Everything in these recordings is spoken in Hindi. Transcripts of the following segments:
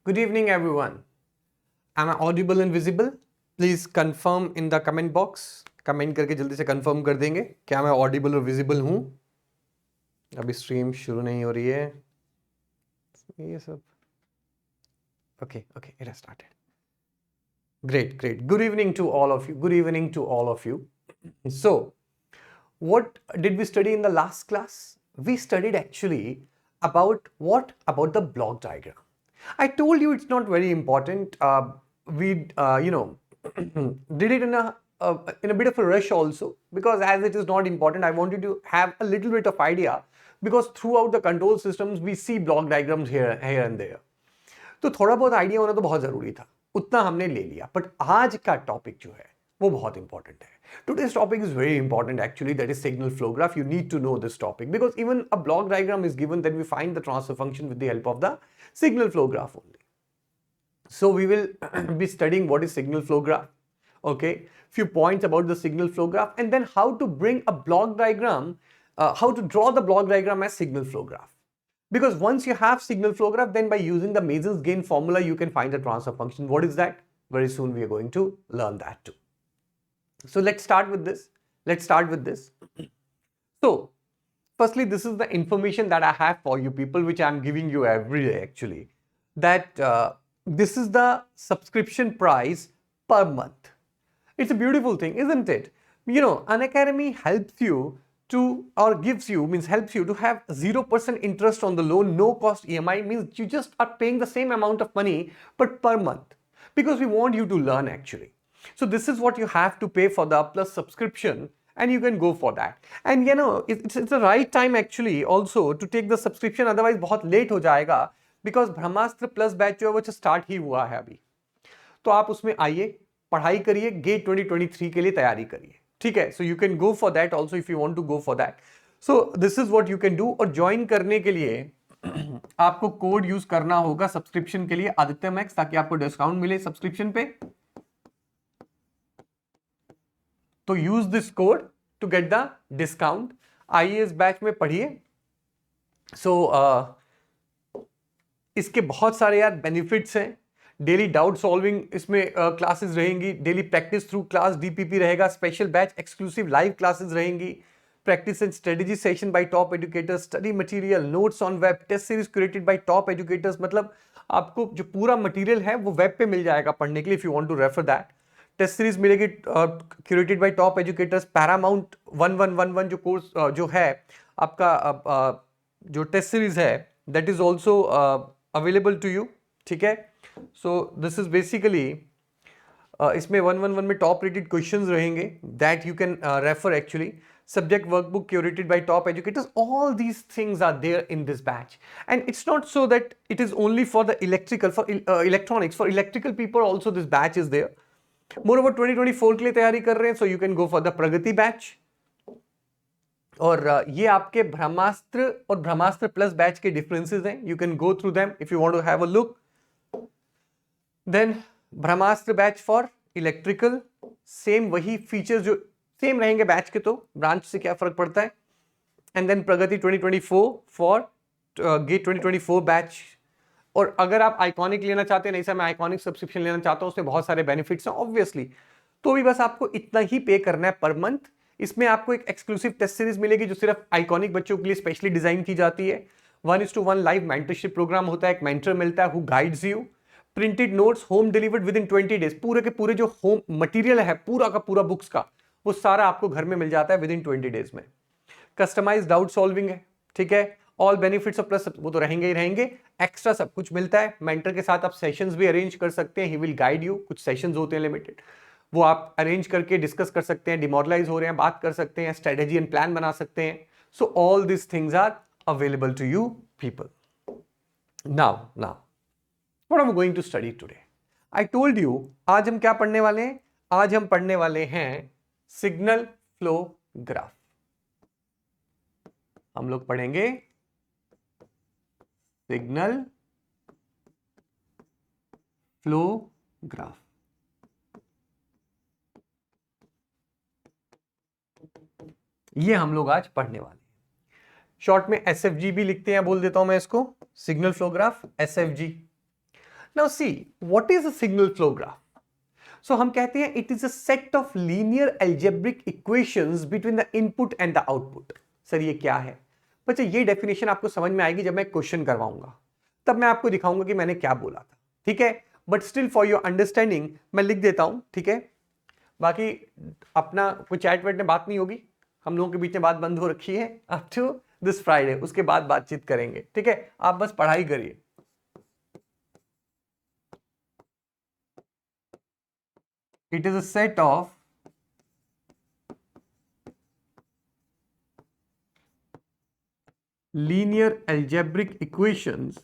Good evening, everyone. Am I audible and visible? Please confirm in the comment box. Comment करके जल्दी से कंफर्म कर देंगे क्या मैं ऑडिबल और विजिबल हूं. अभी स्ट्रीम शुरू नहीं हो रही है ये सब. Okay okay, it has started. Great. Good evening to all of you. So, what did we study in the last class? We studied actually about what? About the block diagram. I told you it's not very important. We did it in a bit of a rush also, because as it is not important, I wanted to have a little bit of idea, because throughout the control systems we see block diagrams here and there. तो थोड़ा बहुत आइडिया होना तो बहुत जरूरी था, उतना हमने ले लिया. बट आज का टॉपिक जो है वो बहुत इंपॉर्टेंट है. Today's topic is very important actually, that is signal flow graph. You need to know this topic because even a block diagram is given, then we find the transfer function with the help of the signal flow graph only. So we will be studying what is signal flow graph, okay, few points about the signal flow graph, and then how to bring a block diagram, how to draw the block diagram as signal flow graph. Because once you have signal flow graph, then by using the Mason's gain formula, you can find the transfer function. What is that? Very soon we are going to learn that too. So let's start with this. So firstly, this is the information that I have for you people, which I'm giving you every day actually, that this is the subscription price per month. It's a beautiful thing, isn't it? You know, Unacademy helps you to, or helps you to have 0% interest on the loan, no cost EMI, means you just are paying the same amount of money but per month, because we want you to learn actually. So this is what you have to pay for the Plus subscription, and you can go for that. And you know, it's the right time actually also to take the subscription, otherwise बहुत late हो जाएगा, because ब्रह्मास्त्र प्लस बैच जो है वो स्टार्ट ही हुआ है अभी. तो आप उसमें आइए, पढ़ाई करिए, गेट 2023 के लिए तैयारी करिए, ठीक है. So you can go for that also if you want to go for that. So this is what you can do. और ज्वाइन करने के लिए आपको कोड यूज करना होगा सब्सक्रिप्शन के लिए, आदित्य मैक्स, ताकि आपको डिस्काउंट मिले सब्सक्रिप्शन पे. तो use this code to get the discount. आइए इस बैच में पढ़िए. सो इसके बहुत सारे यार बेनिफिट्स हैं. डेली डाउट सॉल्विंग इसमें क्लासेस रहेंगी, daily practice through class DPP रहेगा, special batch exclusive live classes रहेंगी, practice and strategy session by top educators, study material, notes on web, test series curated by top educators. मतलब आपको जो पूरा मटेरियल है वो वेब पे मिल जाएगा पढ़ने के लिए, if you want to refer that. Test series मिलेगी curated by top educators. Paramount 1111 जो कोर्स जो है आपका, जो टेस्ट सीरीज है, that is also available to you, ठीक है. सो दिस इज बेसिकली इसमें 111 में टॉप रेटेड क्वेश्चंस रहेंगे, that you can refer actually. Subject workbook curated by top educators. All these things are there in this batch, and it's not so that it is only for the electronics. For electrical people also this batch is there. Moreover 2024 के लिए तैयारी कर रहे हैं, so you can go for the Pragati batch. और ये आपके ब्रह्मास्त्र और ब्रह्मास्त्र प्लस बैच के डिफरेंसेस हैं. You can go through them if you want to have a look. Then Brahmastra batch for electrical, same वही फीचर्स जो सेम रहेंगे बैच के, तो ब्रांच से क्या फर्क पड़ता है. And then Pragati 2024 for GATE 2024 batch. और अगर आप आइकॉनिक लेना चाहते हैं, नहीं सर मैं आइकॉनिक सब्सक्रिप्शन लेना चाहता हूं, उसमें बहुत सारे बेनिफिट्स हैं ऑब्वियसली, तो भी बस आपको इतना ही पे करना है पर मंथ. इसमें आपको एक एक्सक्लूसिव टेस्ट सीरीज मिलेगी जो सिर्फ आइकॉनिक बच्चों के लिए स्पेशली डिजाइन की जाती है. 1:1 लाइव मेंटरशिप प्रोग्राम होता है, एक मेंटर मिलता है who guides you. Printed notes home delivered with in 20 days. पूरे के पूरे जो होम मटेरियल है पूरा का पूरा बुक्स का, वो सारा आपको घर में मिल जाता है विद इन 20 डेज में. कस्टमाइज डाउट सॉल्विंग है, ठीक है. ऑल बेनिफिट्स ऑफ प्लस वो तो रहेंगे ही रहेंगे, एक्स्ट्रा सब कुछ मिलता है. मेंटर के साथ आप सेशंस भी अरेंज कर सकते हैं, ही विल गाइड यू. कुछ सेशंस होते हैं लिमिटेड, वो आप अरेंज करके डिस्कस कर सकते हैं. डिमोरलाइज हो रहे हैं, बात कर सकते हैं, स्ट्रेटेजी एंड प्लान बना सकते हैं. So all this things are available to you people. Now what are we going to study today? I told you आज हम क्या पढ़ने वाले हैं. आज हम पढ़ने वाले हैं सिग्नल फ्लो ग्राफ. हम लोग पढ़ेंगे सिग्नल फ्लो ग्राफ. ये हम लोग आज पढ़ने वाले हैं. शॉर्ट में SFG भी लिखते हैं, बोल देता हूं मैं इसको, signal flow graph SFG. Now see what is a signal flow graph. So हम कहते हैं it is a set of linear algebraic equations between the input and the output. Sir ये क्या है बच्चे? ये डेफिनेशन आपको समझ में आएगी जब मैं क्वेश्चन करवाऊंगा, तब मैं आपको दिखाऊंगा कि मैंने क्या बोला था. ठीक है, but still for your understanding मैं लिख देता हूं. ठीक है, बाकी अपना कोई चैट वैट में बात नहीं होगी, हम लोगों के बीच में बात बंद हो रखी है अप टू दिस फ्राइडे, उसके बाद बातचीत करेंगे. ठीक है, आप बस पढ़ाई करिए. It is a set of linear algebraic equations.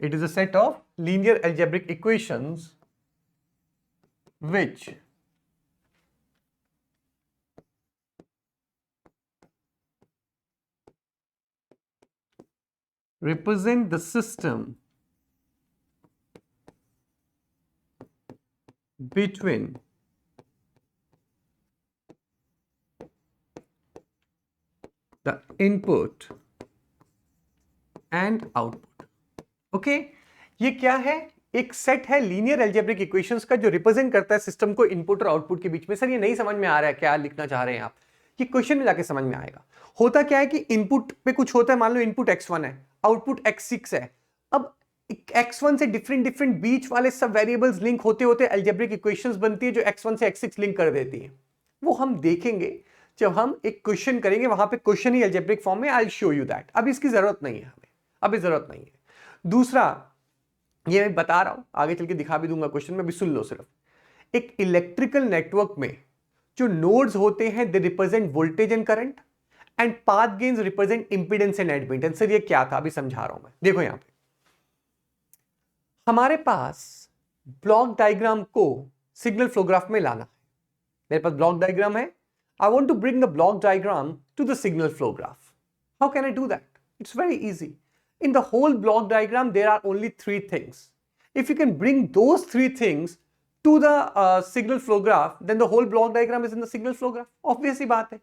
It is a set of linear algebraic equations which represent the system between the input and output. Okay, ये क्या है? एक सेट है लीनियर अलजेब्रिक इक्वेशंस का जो रिप्रेजेंट करता है सिस्टम को इनपुट और आउटपुट के बीच में. सर ये नहीं समझ में आ रहा है, क्या लिखना चाह रहे हैं आप? ये क्वेश्चन में जाके समझ में आएगा. होता क्या है कि इनपुट पे कुछ होता है, मान लो इनपुट x1 है, आउटपुट x6 है. अब x1 से डिफरेंट बीच वाले सब वेरिएबल्स लिंक होते होते अलजेब्रिक इक्वेशंस बनती है जो x1 से x6 लिंक कर देती है. वो हम देखेंगे जब हम एक क्वेश्चन करेंगे, वहां पे क्वेश्चन ही अलजेब्रिक फॉर्म में. I will show you that. अब इसकी जरूरत नहीं है हमें, अभी जरूरत नहीं है. दूसरा, ये मैं बता रहा हूं, आगे चल के दिखा भी दूंगा क्वेश्चन में, भी सुन लो सिर्फ. एक इलेक्ट्रिकल नेटवर्क में जो नोड्स होते हैं they represent voltage and current and path gains represent impedance and admittance. Sir ये क्या था? अभी समझा रहा हूं मैं. देखो यहां पे हमारे पास ब्लॉक डायग्राम को सिग्नल फ्लो ग्राफ में लाना है. मेरे पास ब्लॉक डायग्राम है. I want to bring the block diagram to the signal flow graph. How can I do that? It's very easy. In the whole block diagram, there are only three things. If you can bring those three things to the signal flow graph, then the whole block diagram is in the signal flow graph. Obvious ही बात है.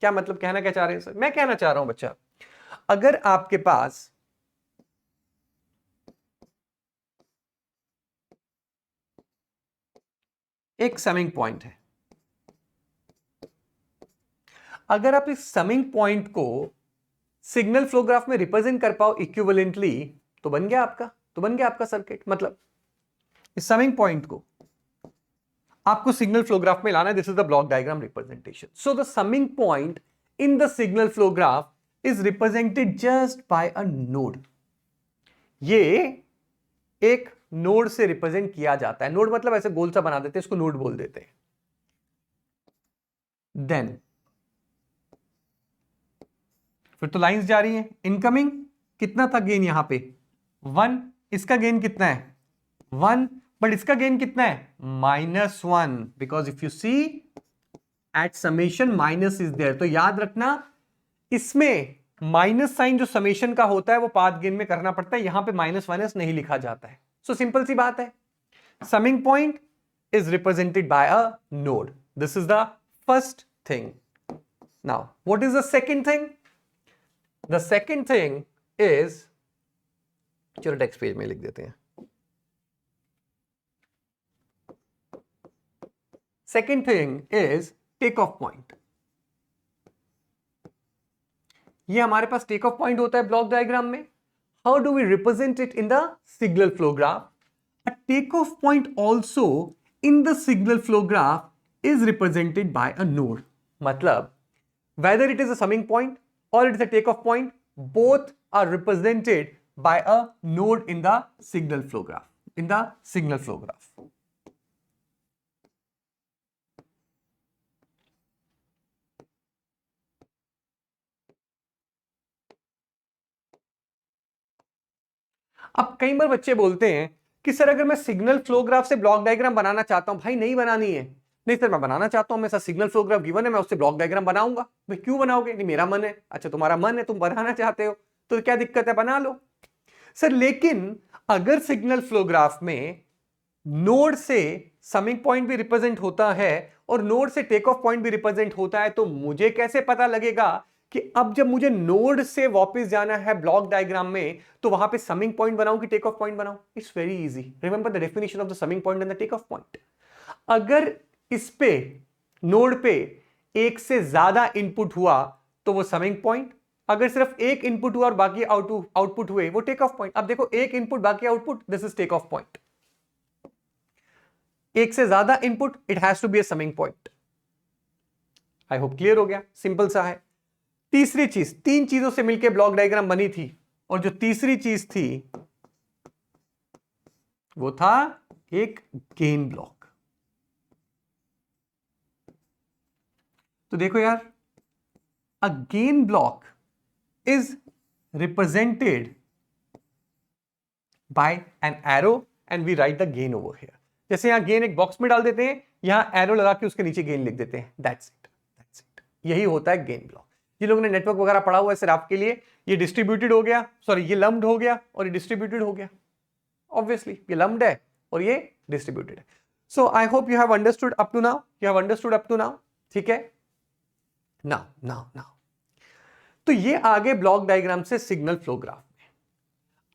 क्या मतलब, कहना क्या चाह रहे हैं सर? मैं कहना चाह रहा हूं बच्चा, अगर आपके पास एक समिंग पॉइंट है, अगर आप इस समिंग पॉइंट को सिग्नल फ्लो ग्राफ में रिप्रेजेंट कर पाओ इक्विवेलेंटली, तो बन गया आपका सर्किट. मतलब इस समिंग पॉइंट को आपको सिग्नल फ्लो ग्राफ में लाना है. This is the block diagram representation. So the summing point in the signal flow graph is represented just by a node. ये एक नोड से रिप्रेजेंट किया जाता है. नोड मतलब ऐसे गोल सा बना देते हैं, इसको नोड बोल देते हैं. देन फिर तो लाइंस जा रही हैं. इनकमिंग कितना था गेन? यहां पे 1. इसका गेन कितना है? 1. बट इसका गेन कितना है? -1. Because if you see at summation minus is there. तो याद रखना इसमें माइनस साइन जो समेशन का होता है वो पाथ गेन में करना पड़ता है. यहां पे माइनस माइनस नहीं लिखा जाता है. सो सिंपल सी बात है. Summing point is represented by a node. This is the first thing. Now what is the second thing? The second thing is, चलो टेक्स्ट पेज में लिख देते हैं. Second thing is take off point. ये हमारे पास टेक ऑफ पॉइंट होता है ब्लॉक डायग्राम में. How do we represent it in the signal flow graph? A take off point also in the signal flow graph is represented by a node. मतलब whether it is a summing point or it is a takeoff point, both are represented by a node in the signal flow graph. अब कई बार बच्चे बोलते हैं कि सर अगर मैं सिग्नल फ्लो ग्राफ से ब्लॉक डायग्राम बनाना चाहता हूं. भाई नहीं बनानी है. नहीं सर मैं बनाना चाहता हूं, मेरा सिग्नल फ्लो ग्राफ गिवन है, मैं उससे ब्लॉक डायग्राम बनाऊंगा. भाई क्यों बनाओगे? नहीं मेरा मन है. अच्छा तुम्हारा मन है, तुम बनाना चाहते हो, तो क्या दिक्कत है, बना लो. सर लेकिन अगर सिग्नल फ्लो ग्राफ में नोड से समिंग पॉइंट भी रिप्रेजेंट होता है और नोड से टेक ऑफ पॉइंट भी रिप्रेजेंट होता है, तो मुझे कैसे पता लगेगा कि अब जब मुझे नोड से वापस जाना है ब्लॉक डायग्राम में, तो वहां पे समिंग पॉइंट बनाऊं कि टेक ऑफ पॉइंट बनाऊं? It's very easy, remember the definition of the summing point and the take off point. अगर इस पे नोड पे एक से ज्यादा इनपुट हुआ तो वो समिंग पॉइंट, अगर सिर्फ एक इनपुट हुआ और बाकी आउटपुट हुए वो टेक ऑफ पॉइंट। अब देखो, एक इनपुट बाकी output, this is take off point. एक से ज्यादा input, it has to be a summing point. I hope clear हो गया, सिंपल सा है। तीसरी चीज, तीन चीजों से मिलकर ब्लॉक डायग्राम बनी थी, और जो तीसरी चीज थी वो था एक गेन ब्लॉक। तो देखो यार, a gain block is represented by an arrow and we write the gain over here. जैसे यहां गेन एक बॉक्स में डाल देते हैं, यहां एरो लगा के उसके नीचे गेन लिख देते हैं, दैट्स इट, दैट्स इट। यही होता है गेन ब्लॉक। जिन लोगों ने नेटवर्क वगैरह पढ़ा हुआ है सिर्फ आपके लिए, ये डिस्ट्रीब्यूटेड हो गया, सॉरी ये लम्प्ड हो गया और ये डिस्ट्रीब्यूटेड हो गया। ऑब्वियसली ये लम्प्ड है और ये डिस्ट्रीब्यूटेड है। So I hope you have understood up to now, you have understood up to now, ठीक है। नाउ नाउ नाउ, तो ये आगे ब्लॉक डायग्राम से सिग्नल फ्लो ग्राफ में।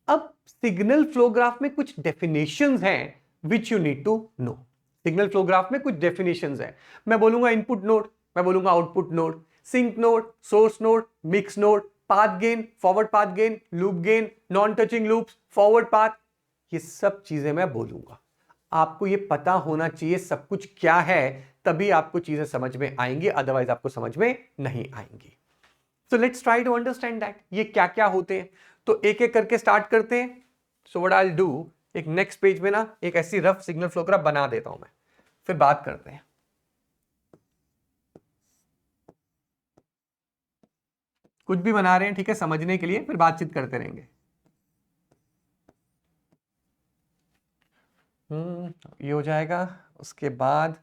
अब सिग्नल फ्लो ग्राफ में कुछ डेफिनेशंस हैं which you need to know. Signal flow graph में कुछ डेफिनेशंस हैं। मैं बोलूंगा इनपुट नोड, मैं बोलूंगा output node, sink node, source node, mix node, path gain, forward path gain, loop gain, non touching loops, forward path, ये सब चीजें मैं बोलूंगा। आपको ये पता होना चाहिए सब कुछ क्या है, तभी आपको चीजें समझ में आएंगी, अदरवाइज आपको समझ में नहीं आएंगी। So let's try to understand that ये क्या क्या होते हैं। तो एक एक करके स्टार्ट करते हैं। So what I will do, एक नेक्स्ट पेज में ना एक ऐसी रफ सिग्नल फ्लो ग्राफ बना देता हूं मैं, फिर बात करते हैं। कुछ भी बना रहे हैं, ठीक है, समझने के लिए, फिर बातचीत करते रहेंगे। ये हो जाएगा, उसके बाद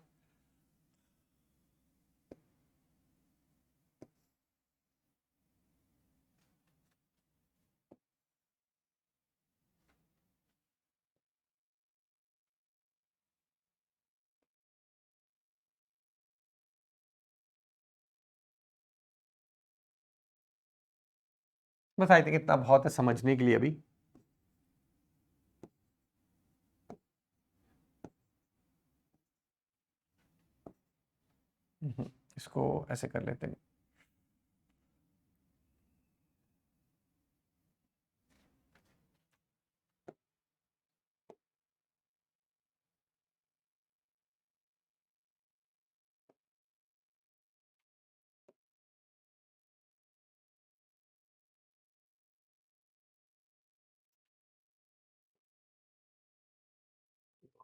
बस आई थिंक इतना बहुत है समझने के लिए अभी। इसको ऐसे कर लेते हैं।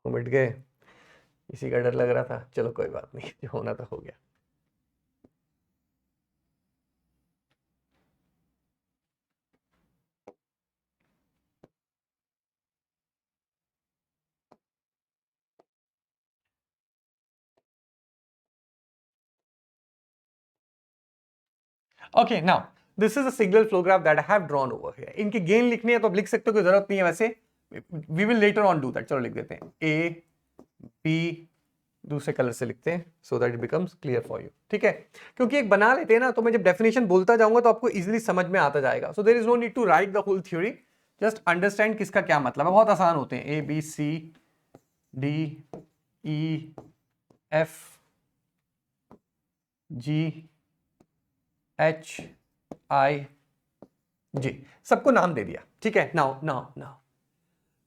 मिट गए, इसी का डर लग रहा था। चलो कोई बात नहीं, जो होना तो हो गया। Okay, now this is a signal flow graph that I have drawn over here. इनके गेन लिखने हैं तो अब लिख सकते हो, कोई जरूरत नहीं है वैसे, we will later on do that. चलो लिख देते हैं ए बी, दूसरे कलर से लिखते हैं so that it becomes clear for you, ठीक है। क्योंकि एक बना लेते हैं ना, तो मैं जब डेफिनेशन बोलता जाऊंगा तो आपको इजीली समझ में आता जाएगा। So there is no need to write the whole theory, just understand किसका क्या मतलब है। बहुत आसान होते हैं, A B C D E F G H I G, सबको नाम दे दिया, ठीक है। Now now now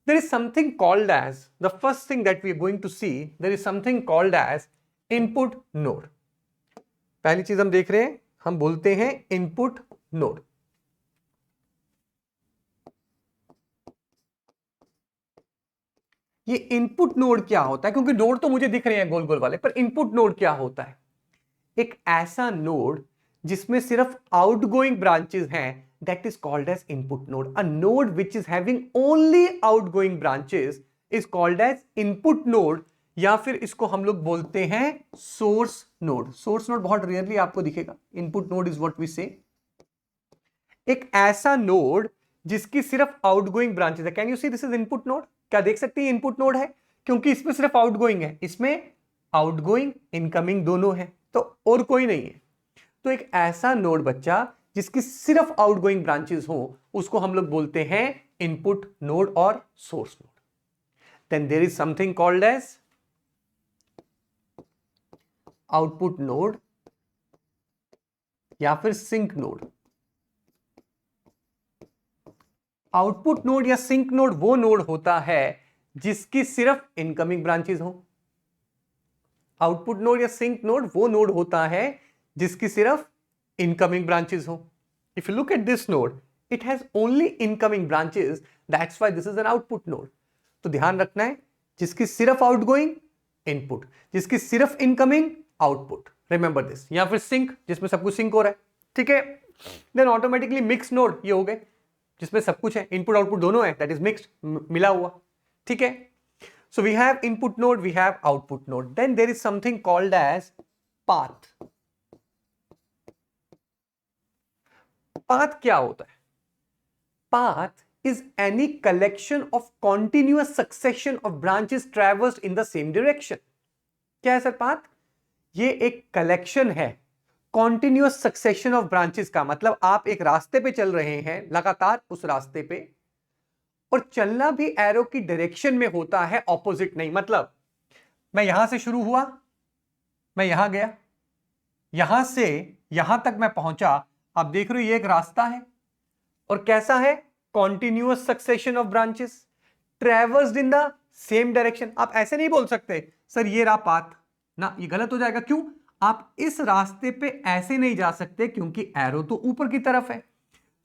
there is something called as, the first thing that we are going to see, there is something called as input node. पहली चीज हम देख रहे हैं, हम बोलते हैं input node. ये इनपुट नोड क्या होता है, क्योंकि नोड तो मुझे दिख रहे हैं गोल गोल वाले, पर इनपुट नोड क्या होता है? एक ऐसा नोड जिसमें सिर्फ आउटगोइंग ब्रांचेस हैं, that is called as input node. A node which is having only outgoing branches is called as input node, या फिर इसको हम लोग बोलते हैं सोर्स नोड। सोर्स नोड बहुत रेयरली आपको दिखेगा, input node is what we say. एक ऐसा नोड जिसकी सिर्फ आउटगोइंग ब्रांचेस है। Can you see this is input node? क्या देख सकते हैं इनपुट नोड है? क्योंकि इसमें सिर्फ आउटगोइंग है, इसमें आउटगोइंग इनकमिंग दोनों है, तो और कोई नहीं है। तो एक ऐसा नोड बच्चा जिसकी सिर्फ आउटगोइंग ब्रांचेस हो उसको हम लोग बोलते हैं इनपुट नोड और source node. Then there is something called as output node या फिर सिंक नोड. आउटपुट नोड या सिंक नोड वो नोड होता है जिसकी सिर्फ इनकमिंग ब्रांचेस हो. आउटपुट नोड या सिंक नोड वो नोड होता है जिसकी सिर्फ इनकमिंग ब्रांचेस हो. If you look at this node, it has only incoming branches, that's why this is an output node. तो ध्यान रखना है, जिसकी सिर्फ आउटगोइंग इनपुट, जिसकी सिर्फ इनकमिंग आउटपुट. Remember this. या फिर सिंक, जिसमें सब कुछ सिंक हो रहा है. ठीक है. देन ऑटोमेटिकली मिक्स नोड ये हो गए, जिसमें सब कुछ है, इनपुट आउटपुट दोनों है, दैट इज मिक्स्ड, मिला हुआ. ठीक है. So we have input node, we have output node. Then there is something called as path. Path क्या होता है? Path is any collection of continuous succession of branches traversed in the same direction. क्या है सर path? ये एक collection है continuous succession of branches का मतलब आप एक रास्ते पे चल रहे हैं लगातार उस रास्ते पे, और चलना भी एरो की डायरेक्शन में होता है, ऑपोजिट नहीं. मतलब मैं यहां से शुरू हुआ, मैं यहां गया, यहां से यहां तक मैं पहुंचा. आप देख रहे हो ये एक रास्ता है और कैसा है, continuous succession of branches traversed in the same direction. आप ऐसे नहीं बोल सकते सर ये रहा पाथ ना, ये गलत हो जाएगा. क्यों? आप इस रास्ते पे ऐसे नहीं जा सकते क्योंकि एरो तो ऊपर की तरफ है.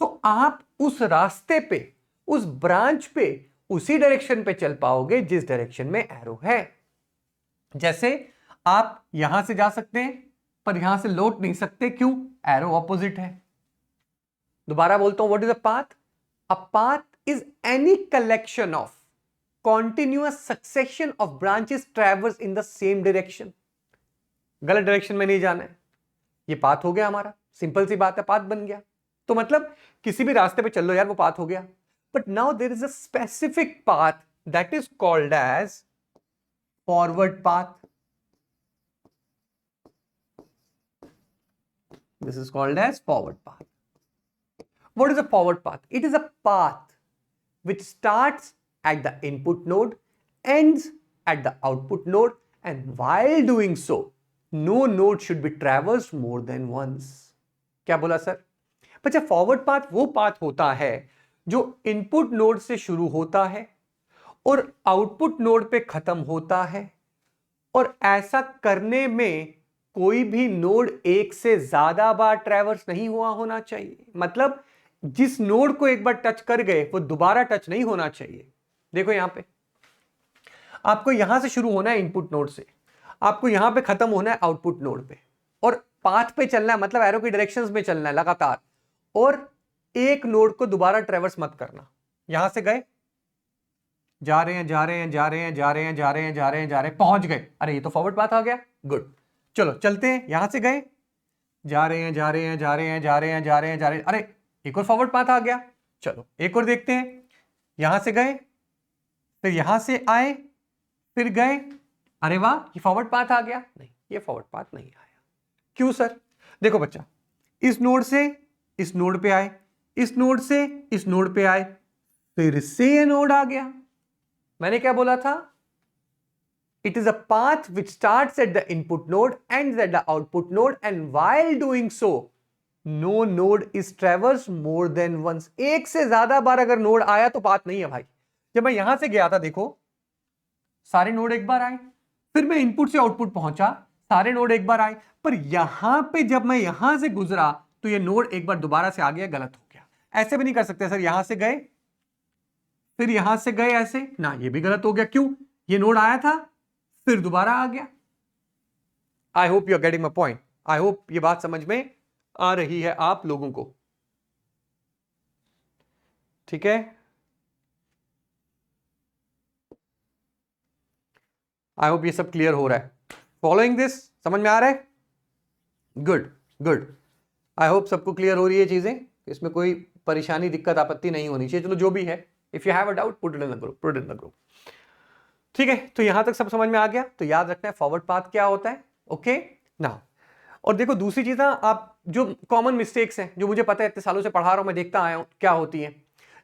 तो आप उस रास्ते पे, उस ब्रांच पे उसी डायरेक्शन पे चल पाओगे जिस डायरेक्शन में एरो है. जैसे आप यहां से जा सकते हैं पर यहां से लौट नहीं सकते. क्यों? एरो ऑपोजिट है. दोबारा बोलता हूं, what is a path? A path is any collection of continuous succession of branches traverse in the same direction. गलत डायरेक्शन में नहीं जाना है. ये पाथ हो गया हमारा, सिंपल सी बात है, पाथ बन गया. तो मतलब किसी भी रास्ते पे चल लो यार, वो पाथ हो गया. But now there is a specific path that is called as forward path. This is called as forward path. What is a forward path? It is a path which starts at the input node, ends at the output node, and while doing so, no node should be traversed more than once. क्या बोला सर? बच्चा फॉरवर्ड पाथ वो पाथ होता है जो इनपुट नोड से शुरू होता है और आउटपुट नोड पे खत्म होता है, और ऐसा करने में कोई भी नोड एक से ज्यादा बार ट्रैवर्स नहीं हुआ होना चाहिए. मतलब जिस नोड को एक बार टच कर गए वो दोबारा टच नहीं होना चाहिए. देखो यहां पे आपको यहां से शुरू होना है इनपुट नोड से, आपको यहां पे खत्म होना है आउटपुट नोड पे, और पाथ पे चलना है, मतलब एरो की डायरेक्शंस में चलना है लगातार, और एक नोड को दोबारा ट्रैवर्स मत करना. यहां से गए, जा रहे हैं जा रहे हैं जा रहे हैं जा रहे हैं जा रहे हैं जा रहे हैं जा रहे हैं, पहुंच गए, अरे ये तो फॉरवर्ड पाथ आ गया, गुड, चलो चलते हैं. यहां से गए, जा रहे हैं जा रहे हैं जा रहे हैं जा रहे हैं जा रहे हैं जा रहे हैं, अरे एक और फॉरवर्ड पाथ आ गया, चलो एक और देखते हैं. यहां से गए, फिर यहां से आए, फिर गए, अरे वाह ये फॉरवर्ड पाथ आ गया. नहीं, ये फॉरवर्ड पाथ नहीं आया. क्यों सर? देखो बच्चा, इस नोड से इस नोड पे आए, इस नोड से इस नोड पे आए, फिर से ये नोड आ गया. मैंने क्या बोला था? It is a path which starts at the input node, ends at the output node, and while doing so no node is traverse more than once. एक से ज्यादा बार अगर नोड आया तो पाथ नहीं है भाई. जब मैं यहां से गया था, देखो सारे नोड एक बार आए, फिर मैं इनपुट से आउटपुट पहुंचा, सारे नोड एक बार आए, पर यहां पे जब मैं यहां से गुजरा तो ये नोड एक बार दोबारा से आ गया, गलत हो गया. ऐसे भी नहीं कर सकते सर, यहां से गए फिर यहां से गए ऐसे ना, ये भी गलत हो गया. क्यों? ये नोड आया था फिर दोबारा आ गया. I hope you are getting my point. I hope ये बात समझ में आ रही है आप लोगों को. ठीक है, आई होप ये सब क्लियर हो रहा है. फॉलोइंग दिस, समझ में आ रहा है? Good good. आई होप सबको क्लियर हो रही है चीजें, इसमें कोई परेशानी दिक्कत आपत्ति नहीं होनी चाहिए. चलो जो भी है, if you have a doubt put it in the group, put it in the group. ठीक है, तो यहां तक सब समझ में आ गया. तो याद रखना है फॉरवर्ड पाथ क्या होता है. ओके, नाउ और देखो दूसरी चीज ना, आप जो कॉमन मिस्टेक्स हैं जो मुझे पता है, इतने सालों से पढ़ा रहा हूं, मैं देखता आया हूं क्या होती है।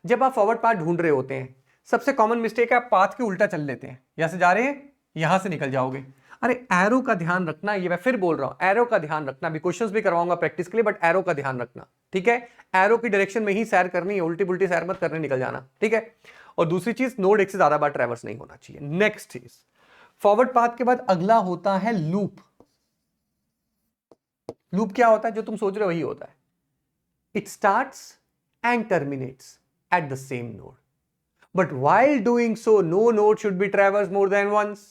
जब आप फॉरवर्ड पाथ ढूंढ रहे होते हैं, सबसे कॉमन मिस्टेक है आप पाथ के उल्टा चल लेते हैं। यहां से जा रहे हैं, यहां से निकल जाओगे। अरे एरो का ध्यान रखना, ये मैं फिर बोल रहा हूं, एरो का ध्यान रखना। भी क्वेश्चंस भी करवाऊंगा प्रैक्टिस के लिए, बट एरो का ध्यान रखना, ठीक है। एरो की डायरेक्शन में ही सैर करनी है, उल्टी पुल्टी सैर मत करने निकल जाना, ठीक है। और दूसरी चीज, नोड एक से ज्यादा बार ट्रैवर्स नहीं होना चाहिए। नेक्स्ट चीज, फॉरवर्ड पाथ के बाद अगला होता है लूप। लूप क्या होता है? जो तुम सोच रहे हो वही होता है। It starts and terminates at the same node, but while doing so no node should be traversed more than once।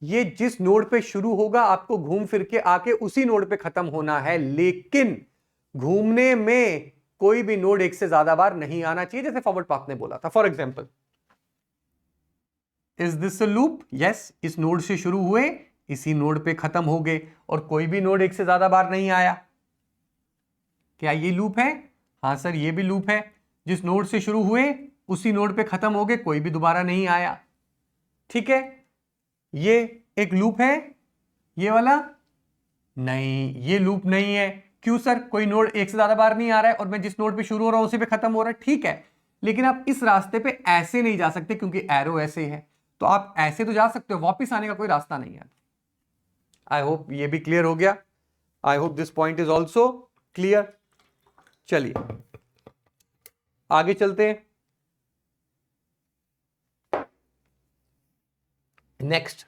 ये जिस नोड पे शुरू होगा आपको घूम फिर के आके उसी नोड पे खत्म होना है, लेकिन घूमने में कोई भी नोड एक से ज्यादा बार नहीं आना चाहिए, जैसे फॉरवर्ड पाथ ने बोला था। For example, is this a loop? Yes, इस नोड से शुरू हुए, इसी नोड पे खत्म हो गए, और कोई भी नोड एक से ज्यादा बार नहीं आया। क्या ये लूप है? हां सर, ये भी लूप है। जिस नोड से शुरू हुए उसी नोड पे खत्म हो गए, कोई भी दोबारा नहीं आया, ठीक है। ये एक लूप है, ये वाला नहीं, ये लूप नहीं है। क्यों सर? कोई नोड एक से ज्यादा बार नहीं आ रहा है और मैं जिस नोड पे शुरू हो रहा हूं उसी पे खत्म हो रहा है, ठीक है। लेकिन आप इस रास्ते पे ऐसे नहीं जा सकते क्योंकि एरो ऐसे है, तो आप ऐसे तो जा सकते हो, वापस आने का कोई रास्ता नहीं है। आई होप ये भी क्लियर हो गया। I hope this point is also clear. चलिए आगे चलते हैं। Next,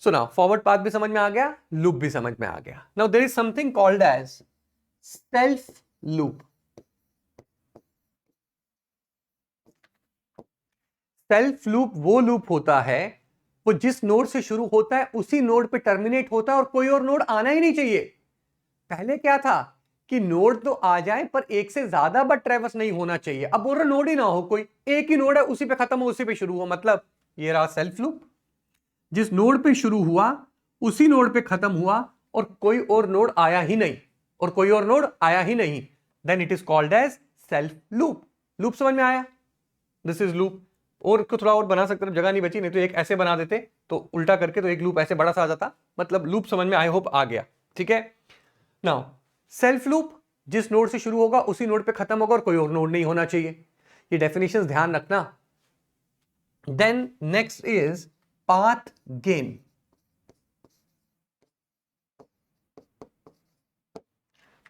so now forward path भी समझ में आ गया, लूप भी समझ में आ गया। Now there is something called as self loop. Self loop वो लूप होता है, वो जिस नोड से शुरू होता है उसी नोड पे टर्मिनेट होता है और कोई और नोड आना ही नहीं चाहिए। पहले क्या था कि नोड तो आ जाए पर एक से ज्यादा बार ट्रैवर्स नहीं होना चाहिए। अब बोल रहा नोड ही ना हो, कोई एक ही नोड है, उसी पे खत्म हो उसी पे शुरू हो, मतलब ये रहा सेल्फ लूप। जिस नोड पे शुरू हुआ उसी नोड पे खत्म हुआ और कोई और नोड आया ही नहीं, और कोई और नोड आया ही नहीं, then it is called as self loop. Loop समझ में आया? This is loop. और इसको थोड़ा और बना सकते, जगह नहीं बची, नहीं तो एक ऐसे बना देते तो उल्टा करके, तो एक लूप ऐसे बड़ा सा आ जाता। मतलब लूप समझ में आई होप आ गया, ठीक है। नाउ सेल्फ लूप, जिस नोड से शुरू होगा उसी नोड पे खत्म होगा और कोई और नोड नहीं होना चाहिए। ये डेफिनेशंस ध्यान रखना। Then next is path gain.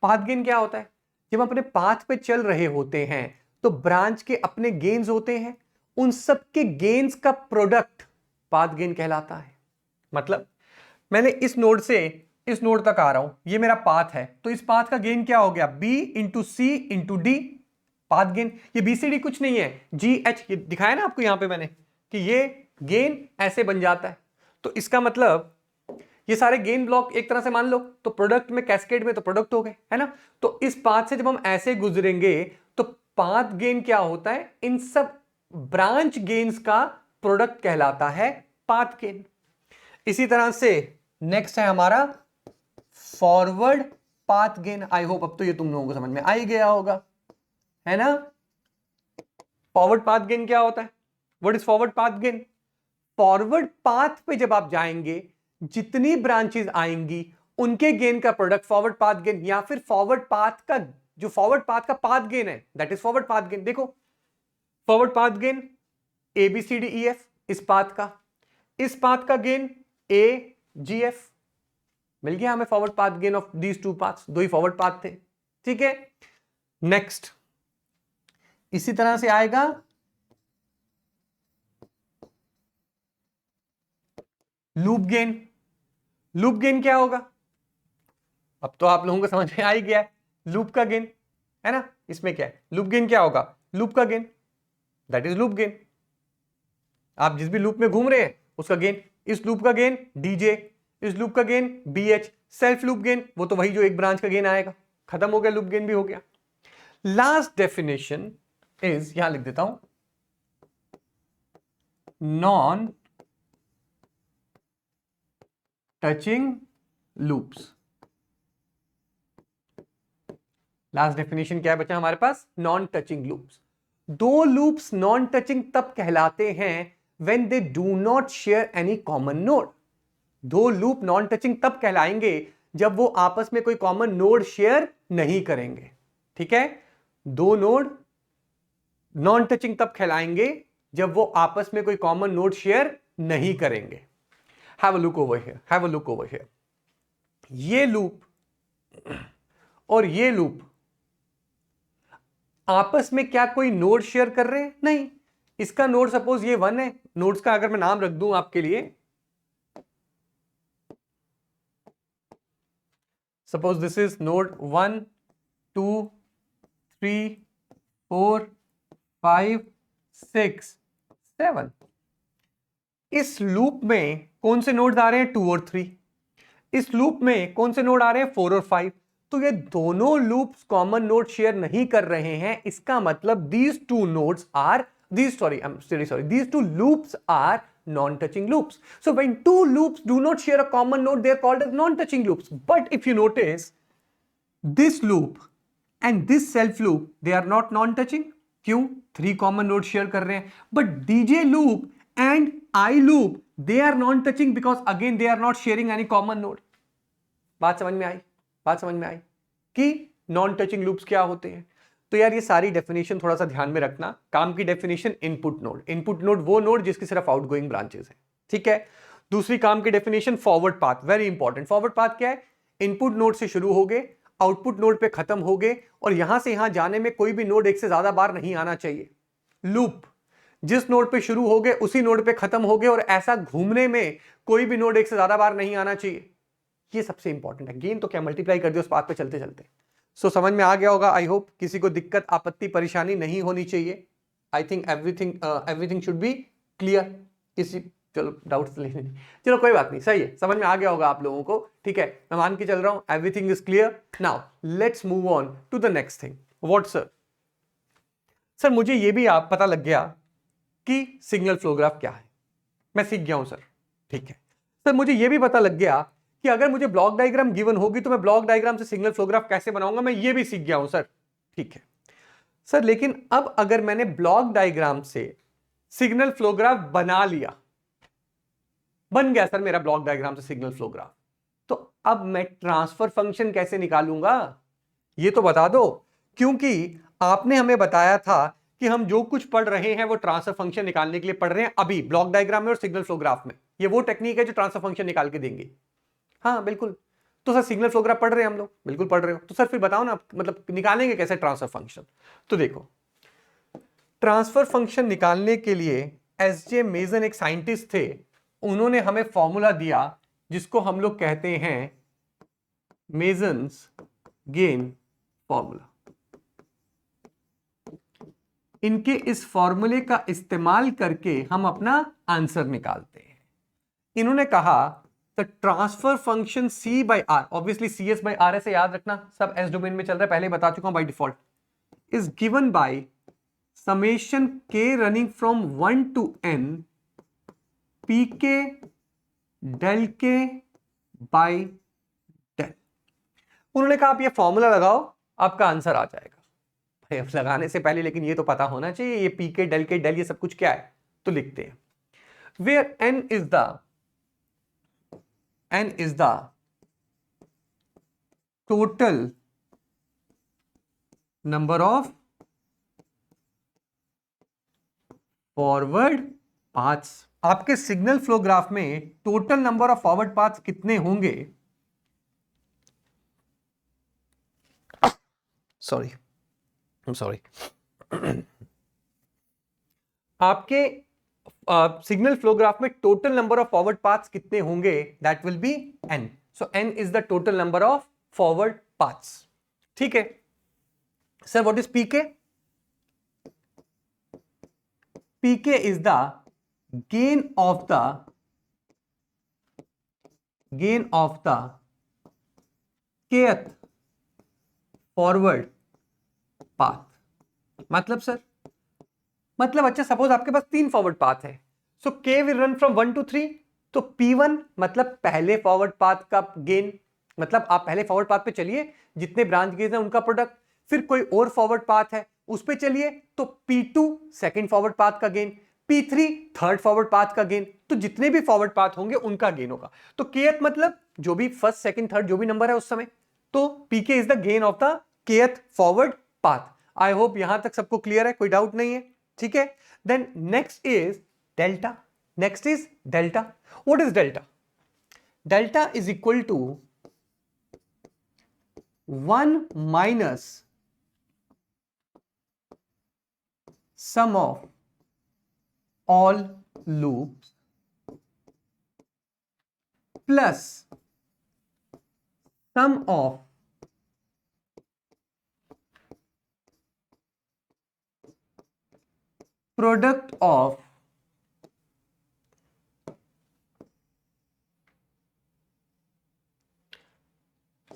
Path gain क्या होता है? जब हम अपने पाथ पे चल रहे होते हैं तो ब्रांच के अपने गेन्स होते हैं, उन सब के गेन्स का प्रोडक्ट पाथ गेन कहलाता है। मतलब मैंने इस नोड से इस नोड तक आ रहा हूं, ये मेरा पाथ है, तो इस पाथ का गेन क्या हो गया? बी इंटू सी इंटू डी, पाथ गेन। ये बी सी डी कुछ नहीं है, जी एच, ये दिखाया ना आपको यहां पे मैंने कि ये गेन ऐसे बन जाता है। तो इसका मतलब ये सारे गेन ब्लॉक एक तरह से मान लो तो प्रोडक्ट में, कैस्केड में तो प्रोडक्ट हो गए, है ना। तो इस पाथ से जब हम ऐसे गुजरेंगे तो पाथ गेन क्या होता है? इन सब ब्रांच गेन्स का प्रोडक्ट कहलाता है पाथ गेन। इसी तरह से नेक्स्ट है हमारा forward path gain. I hope अब तो ये तुम लोगों को समझ में आ ही गया होगा, है ना। फॉरवर्ड पाथ गेन क्या होता है? What is forward path gain? Forward path पे जब आप जाएंगे, जितनी ब्रांचेस आएंगी उनके गेन का प्रोडक्ट फॉरवर्ड पाथ गेन, या फिर फॉरवर्ड पाथ का जो फॉरवर्ड पाथ का पाथ गेन है, that is forward path gain. देखो forward path gain A B C D E F, इस पाथ का गेन ए जी एफ, मिल गया हमें forward path gain of these two paths. दो ही फॉरवर्ड पाथ थे, ठीक है। नेक्स्ट इसी तरह से आएगा लूप गेन। लूप गेन क्या होगा? अब तो आप लोगों को समझ में आ ही गया है, लूप का गेन, है ना। इसमें क्या है? लूप गेन क्या होगा? लूप का gain, that is loop gain. आप जिस भी लूप में घूम रहे हैं उसका गेन, इस लूप का गेन डीजे, इस लूप का gain B H. Self loop gain वो तो वही जो एक ब्रांच का गेन आएगा, खत्म हो गया, लूप गेन भी हो गया। लास्ट डेफिनेशन इज, यहां लिख देता हूं, non touching loops. Last definition क्या बचा हमारे पास? Non touching loops. दो लूप्स नॉन टचिंग तब कहलाते हैं when they do not share any common node. दो लूप नॉन टचिंग तब कहलाएंगे जब वो आपस में कोई कॉमन नोड शेयर नहीं करेंगे। ठीक है, दो नोड नॉन टचिंग तब कहलाएंगे जब वो आपस में कोई कॉमन नोड शेयर नहीं करेंगे। Have a look over here, have a look over here. ये लूप और ये लूप आपस में क्या कोई नोड शेयर कर रहे हैं? नहीं। इसका नोड सपोज ये 1 है, नोड्स का अगर मैं नाम रख दूं आपके लिए, सपोज दिस इज नोड 1 2 3 4 5 6 7। इस लूप में कौन से नोड्स आ रहे हैं? 2 और 3। इस लूप में कौन से नोड आ रहे हैं? 4 और 5। तो ये दोनों लूप्स कॉमन नोड शेयर नहीं कर रहे हैं। इसका मतलब these two nodes are these two loops are non-touching loops. So when two loops do not share a common node, they are called as non-touching loops. But if you notice, this loop and this self loop, they are not non-touching. क्यों? 3 common nodes share कर रहे हैं. But DJ loop and I loop, they are non-touching because again they are not sharing any common node. बात समझ में आई? बात समझ में आई कि नॉन टचिंग लूप्स क्या होते हैं? तो यार ये सारी डेफिनेशन थोड़ा सा ध्यान में रखना। काम की definition input node. Input node वो नोड जिसकी सिर्फ आउटगोइंग ब्रांचेस है। ठीक है। दूसरी काम की definition forward path, very important. Forward path क्या है? इनपुट नोड से शुरू हो गए, आउटपुट नोड पे खत्म हो गए, और यहां से यहां जाने में कोई भी नोड एक से ज्यादा बार नहीं आना चाहिए। लूप जिस नोड पे शुरू हो गए उसी नोड पे खत्म हो गए, और ऐसा घूमने में कोई भी नोड एक से ज्यादा बार नहीं आना चाहिए। ये सबसे इंपॉर्टेंट है। गेन तो क्या मल्टीप्लाई कर दियो उस पाथ पे चलते चलते। सो समझ में आ गया होगा आई होप। किसी को दिक्कत आपत्ति परेशानी नहीं होनी चाहिए। I think everything should be clear. किसी चलो डाउट्स नहीं, चलो कोई बात नहीं, सही है, समझ में आ गया होगा आप लोगों को। ठीक है, मैं मान के चल रहा हूं everything is clear. Now let's move on to the next thing. What sir? Sir मुझे ये भी आप पता लग गया कि सिग्नल फ्लो ग्राफ क्या है, मैं सीख गया हूं सर। ठीक है सर, मुझे ये भी पता लग गया कि अगर मुझे ब्लॉक डायग्राम गिवन होगी तो मैं ब्लॉक डायग्राम से सिग्नल फ्लो ग्राफ कैसे बनाऊंगा, मैं ये भी सीख गया हूं सर। ठीक है सर, लेकिन अब अगर मैंने ब्लॉक डायग्राम से सिग्नल फ्लो ग्राफ बना लिया, बन गया सर मेरा ब्लॉक डायग्राम से सिग्नल फ्लो ग्राफ, तो अब मैं ट्रांसफर फंक्शन कैसे निकालूंगा ये तो बता दो। क्योंकि आपने हमें बताया था कि हम जो कुछ पढ़ रहे हैं वो ट्रांसफर फंक्शन निकालने के लिए पढ़ रहे हैं अभी ब्लॉक डायग्राम में और सिग्नल फ्लो ग्राफ में। ये वो टेक्निक है जो ट्रांसफर फंक्शन निकाल के देंगे। हाँ बिल्कुल। तो सर सिग्नल फ्लो ग्राफ पढ़ रहे हैं हम लोग, बिल्कुल पढ़ रहे हो, तो सर फिर बताओ ना मतलब निकालेंगे कैसे ट्रांसफर फंक्शन। तो देखो, ट्रांसफर फंक्शन निकालने के लिए एसजे मेसन एक साइंटिस्ट थे, उन्होंने हमें फॉर्मूला दिया जिसको हम लोग कहते हैं मेसन्स गेन फॉर्मूला। इनके इस फॉर्मूले का इस्तेमाल करके हम अपना आंसर निकालते हैं। इन्होंने कहा the transfer function c by R, obviously cs by R ऐसे याद रखना, सब एस डोमेन में चल रहा है, पहले बता चुका हूं by default, is given by summation k running from 1 to n pk del k by del। उन्होंने कहा आप ये फॉर्मूला लगाओ, आपका आंसर आ जाएगा। भाई लगाने से पहले लेकिन ये तो पता होना चाहिए ये pk del k del ये सब कुछ क्या है, तो लिखते हैं where n is the total number of forward paths. आपके सिग्नल फ्लो ग्राफ में total number of forward paths कितने होंगे? सॉरी आपके सिग्नल फ्लो ग्राफ में total number of forward paths कितने होंगे? That will be n। So n is the total number of forward paths. ठीक है sir, what is pk? pk is the gain of the kth forward path। मतलब सर, मतलब अच्छा सपोज आपके पास 3 फॉरवर्ड पाथ है, सो k will run from 1 to 3, तो p1 मतलब पहले फॉरवर्ड पाथ का गेन, मतलब आप पहले फॉरवर्ड पाथ पे चलिए, जितने ब्रांच गेज हैं उनका प्रोडक्ट, फिर कोई और फॉरवर्ड पाथ है उस पे चलिए, तो P2 सेकंड फॉरवर्ड पाथ का gain, P3 third forward path का गेन, तो जितने भी फॉरवर्ड पाथ होंगे उनका गेन होगा। तो kth मतलब जो भी फर्स्ट सेकंड थर्ड जो भी नंबर है उस समय, तो P K is the gain of the kth forward path. I hope यहां तक सबको क्लियर है, कोई डाउट नहीं है, ठीक है। Then next is delta, next is delta. What is delta? Delta is equal to 1 minus sum of all loops plus sum of product of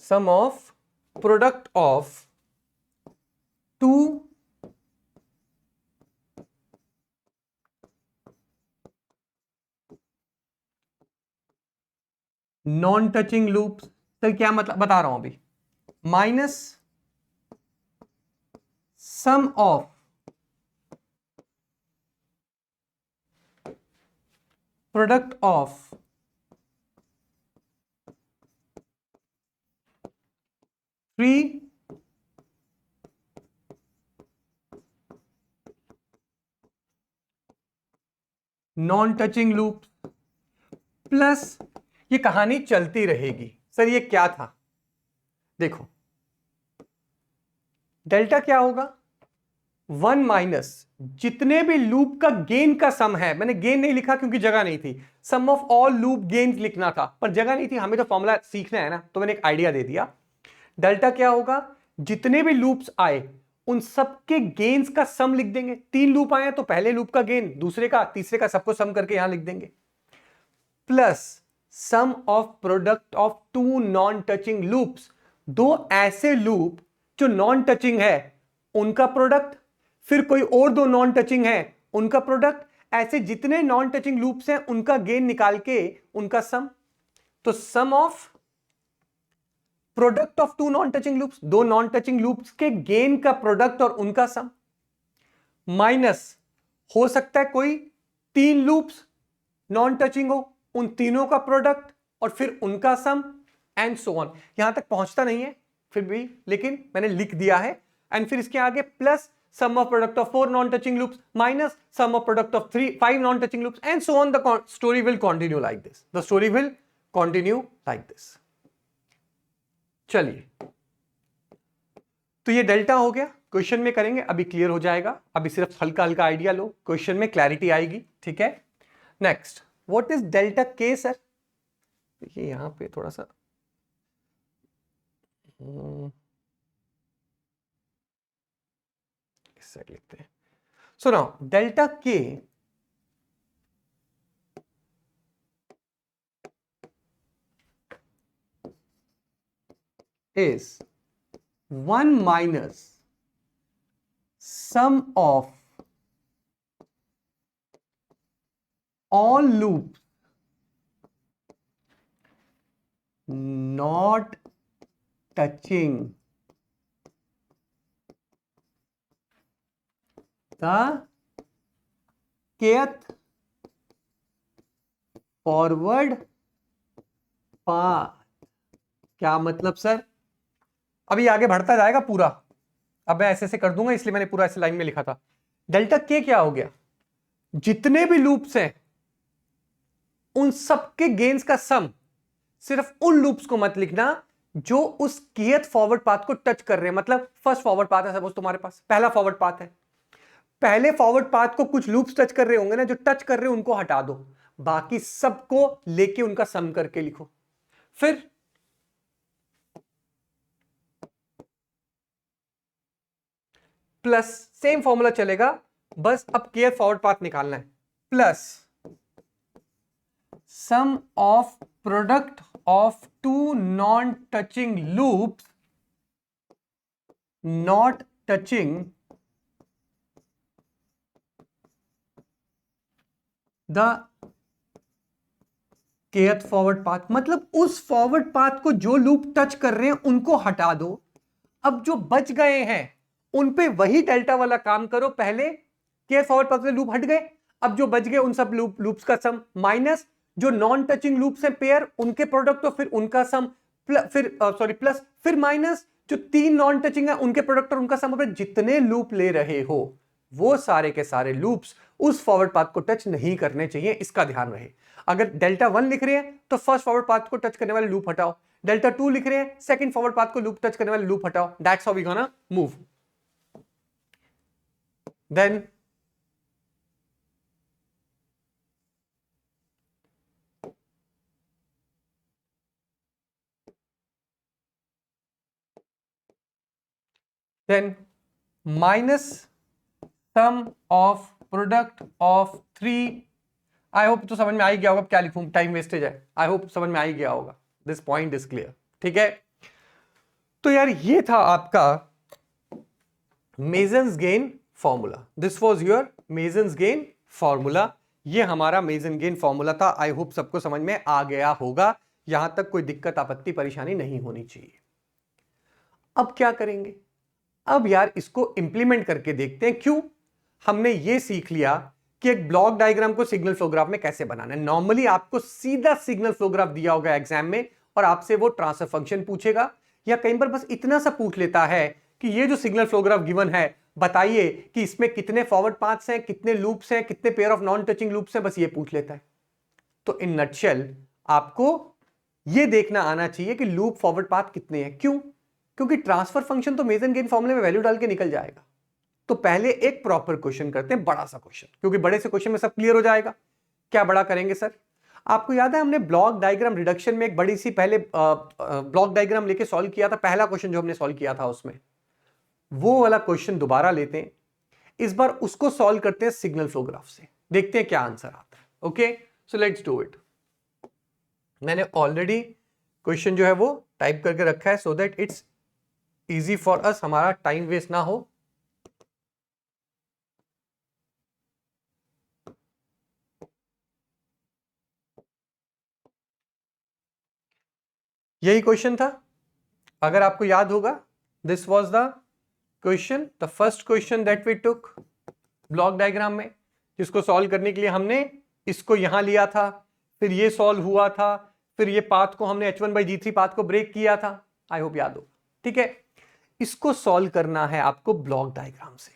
sum of product of two non touching loops. Sir क्या मतलब बता रहा हूं अभी, minus sum of product of three non touching loops plus, ये कहानी चलती रहेगी। सर ये क्या था? देखो डेल्टा क्या होगा, 1 माइनस जितने भी लूप का गेन का सम है, मैंने गेन नहीं लिखा क्योंकि जगह नहीं थी, सम ऑफ ऑल लूप गेन्स लिखना था पर जगह नहीं थी, हमें तो फॉर्मूला सीखना है ना, तो मैंने एक आइडिया दे दिया। डेल्टा क्या होगा, जितने भी लूप्स आए उन सबके गेन्स का सम लिख देंगे। 3 लूप आए तो पहले लूप का गेन, दूसरे का, तीसरे का, सबको सम करके यहां लिख देंगे, plus sum of product of 2 non touching loops, 2 ऐसे लूप जो नॉन टचिंग है उनका प्रोडक्ट, फिर कोई और 2 नॉन टचिंग है उनका प्रोडक्ट, ऐसे जितने नॉन टचिंग लूप्स हैं उनका गेन निकाल के उनका सम। तो sum of product of 2 non touching loops, 2 non touching loops के गेन का प्रोडक्ट और उनका सम, माइनस हो सकता है कोई 3 लूप्स नॉन टचिंग हो, उन तीनों का प्रोडक्ट और फिर उनका सम एंड सो ऑन। यहां तक पहुंचता नहीं है फिर भी, लेकिन मैंने लिख दिया है। एंड फिर इसके आगे plus sum of product of 4 non-touching loops minus sum of product of 5 non-touching loops and so on. The story will continue like this. The story will continue like this. चलिए, तो ये डेल्टा हो गया, क्वेश्चन में करेंगे, अभी क्लियर हो जाएगा, अभी सिर्फ हल्का हल्का आइडिया लो, क्वेश्चन में क्लैरिटी आएगी, ठीक है। नेक्स्ट, व्हाट इज डेल्टा के सर? देखिए यहां पे थोड़ा सा लिखते हैं। सो नाउ डेल्टा के is 1 minus sum of all loops not touching the kth forward path. क्या मतलब सर? अभी आगे बढ़ता जाएगा पूरा, अब मैं ऐसे कर दूंगा, इसलिए मैंने पूरा ऐसे लाइन में लिखा था। डेल्टा के क्या हो गया, जितने भी लूप्स हैं उन सबके गेन्स का सम, सिर्फ उन लूप्स को मत लिखना जो उस kth फॉरवर्ड पाथ को टच कर रहे हैं। मतलब फर्स्ट फॉरवर्ड पाथ है, सपोज तुम्हारे पास पहला फॉरवर्ड पाथ है, पहले फॉरवर्ड पाथ को कुछ लूप्स टच कर रहे होंगे ना, जो टच कर रहे हैं उनको हटा दो, बाकी सबको लेके उनका सम करके लिखो। फिर प्लस सेम फॉर्मूला चलेगा, बस अब kth फॉरवर्ड पाथ निकालना है, plus sum of product of 2 non touching loops not touching the kth forward path. मतलब उस फॉरवर्ड पाथ को जो लूप टच कर रहे हैं उनको हटा दो, अब जो बच गए हैं उन पे वही डेल्टा वाला काम करो। पहले kth फॉरवर्ड पाथ से लूप हट गए, अब जो बच गए उन सब लूप्स का सम माइनस जो नॉन टचिंग लूप्स हैं पेयर, उनके प्रोडक्ट और फिर उनका सम, प्लस फिर माइनस जो 3 नॉन टचिंग है उनके प्रोडक्ट और उनका सम। जितने लूप ले रहे हो वो सारे के सारे लूप्स उस फॉरवर्ड पाथ को टच नहीं करने चाहिए, इसका ध्यान रहे। अगर डेल्टा 1 लिख रहे हैं तो फर्स्ट फॉरवर्ड पाथ को टच करने वाले लूप हटाओ, डेल्टा 2 लिख रहे हैं सेकंड फॉरवर्ड पाथ को लूप टच करने वाले लूप हटाओ। That's how we gonna move. Then minus sum of product of 3। I hope तो समझ में आ ही गया होगा क्या लिखूं, टाइम वेस्टेज है। आई होप समझ में आ ही गया होगा, दिस पॉइंट इज क्लियर। ठीक है, तो यार ये था आपका masons gain formula. This was your masons gain formula. ये हमारा मेसन गेन फॉर्मूला था। आई होप सबको समझ में आ गया होगा, यहां तक कोई दिक्कत आपत्ति परेशानी नहीं होनी चाहिए। अब क्या करेंगे, अब यार इसको इंप्लीमेंट करके देखते हैं। क्यों, हमने ये सीख लिया कि एक ब्लॉक डायग्राम को सिग्नल फ्लो ग्राफ में कैसे बनाना है। नॉर्मली आपको सीधा सिग्नल फ्लो ग्राफ दिया होगा एग्जाम में और आपसे वो ट्रांसफर फंक्शन पूछेगा, या कई बार बस इतना सा पूछ लेता है कि ये जो सिग्नल फ्लो ग्राफ गिवन है बताइए कि इसमें कितने फॉरवर्ड पाथ्स हैं, कितने लूप्स हैं, कितने pair of non touching loops हैं, बस ये पूछ लेता है। तो इन नटशेल आपको ये देखना आना चाहिए कि लूप फॉरवर्ड पाथ कितने हैं। क्यों, क्योंकि ट्रांसफर फंक्शन तो मेसन गेन फॉर्मूले में वैल्यू डाल के निकल जाएगा। तो पहले एक प्रॉपर क्वेश्चन करते हैं, बड़ा सा क्वेश्चन, क्योंकि बड़े से क्वेश्चन में सब क्लियर हो जाएगा। क्या बड़ा करेंगे सर, आपको याद है हमने ब्लॉक डायग्राम रिडक्शन में एक बड़ी सी पहले ब्लॉक डायग्राम लेके सॉल्व किया था, पहला क्वेश्चन जो हमने सॉल्व किया था उसमें, वो वाला क्वेश्चन दोबारा लेते हैं। इस बार उसको सॉल्व करते हैं सिग्नल फ्लो ग्राफ से, देखते हैं क्या आंसर आता है। Okay, so let's do it. मैंने ऑलरेडी क्वेश्चन जो है वो टाइप करके रखा है so that it's easy for us, हमारा टाइम वेस्ट ना हो। यही क्वेश्चन था, अगर आपको याद होगा, this was the question, the first question that we took block diagram में, जिसको सॉल्व करने के लिए हमने इसको यहां लिया था, फिर ये सॉल्व हुआ था, फिर ये पाथ को हमने h1/g3 पाथ को ब्रेक किया था। आई होप याद हो। ठीक है, इसको सॉल्व करना है आपको ब्लॉक डायग्राम से।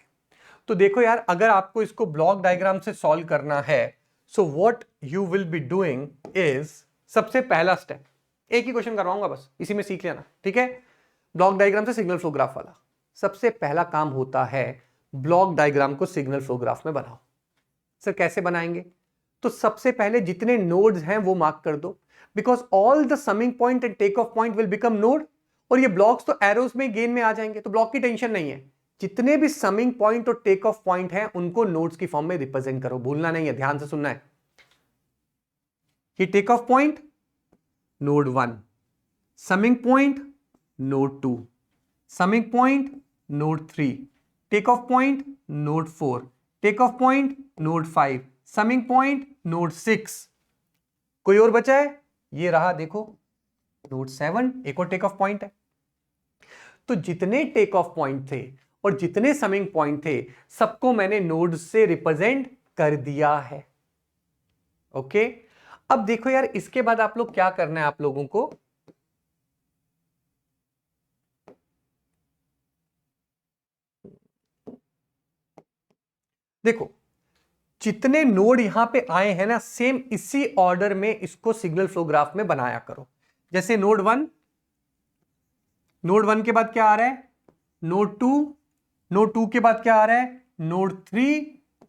तो देखो यार, अगर आपको इसको ब्लॉक डायग्राम से सॉल्व करना है, so what you will be doing is, सबसे पहला स्टेप, एक ही क्वेश्चन करवाऊंगा बस, इसी में सीख लेना। ठीक है, ब्लॉक डायग्राम से सिग्नल फ्लो ग्राफ वाला। सबसे पहला काम होता है ब्लॉक डायग्राम को सिग्नल फ्लो ग्राफ में बनाओ। सर कैसे बनाएंगे, तो सबसे पहले जितने नोड्स हैं वो मार्क कर दो, because all the summing point and take off point will become node, और ये ब्लॉक्स तो एरोज में गेन में आ जाएंगे, तो ब्लॉक की टेंशन नहीं है। जितने भी समिंग पॉइंट और टेक ऑफ पॉइंट हैं उनको नोड्स की फॉर्म में रिप्रेजेंट करो, भूलना नहीं है, ध्यान से सुनना है। ये take off point node 1, summing point node 2, summing point node 3, take off point node 4, take off point node 5, summing point node 6। कोई और बचा है, ये रहा देखो नोड 7, एक और टेक ऑफ पॉइंट है। तो जितने टेक ऑफ पॉइंट थे और जितने समिंग पॉइंट थे सबको मैंने नोड से रिप्रेजेंट कर दिया है। ओके, अब देखो यार, इसके बाद आप लोग क्या करना है, आप लोगों को देखो जितने नोड यहां पे आए हैं ना, सेम इसी ऑर्डर में इसको सिग्नल फ्लो ग्राफ में बनाया करो। जैसे नोड 1, नोड 1 के बाद क्या आ रहा है, नोड 2, नोड 2 के बाद क्या आ रहा है, नोड 3,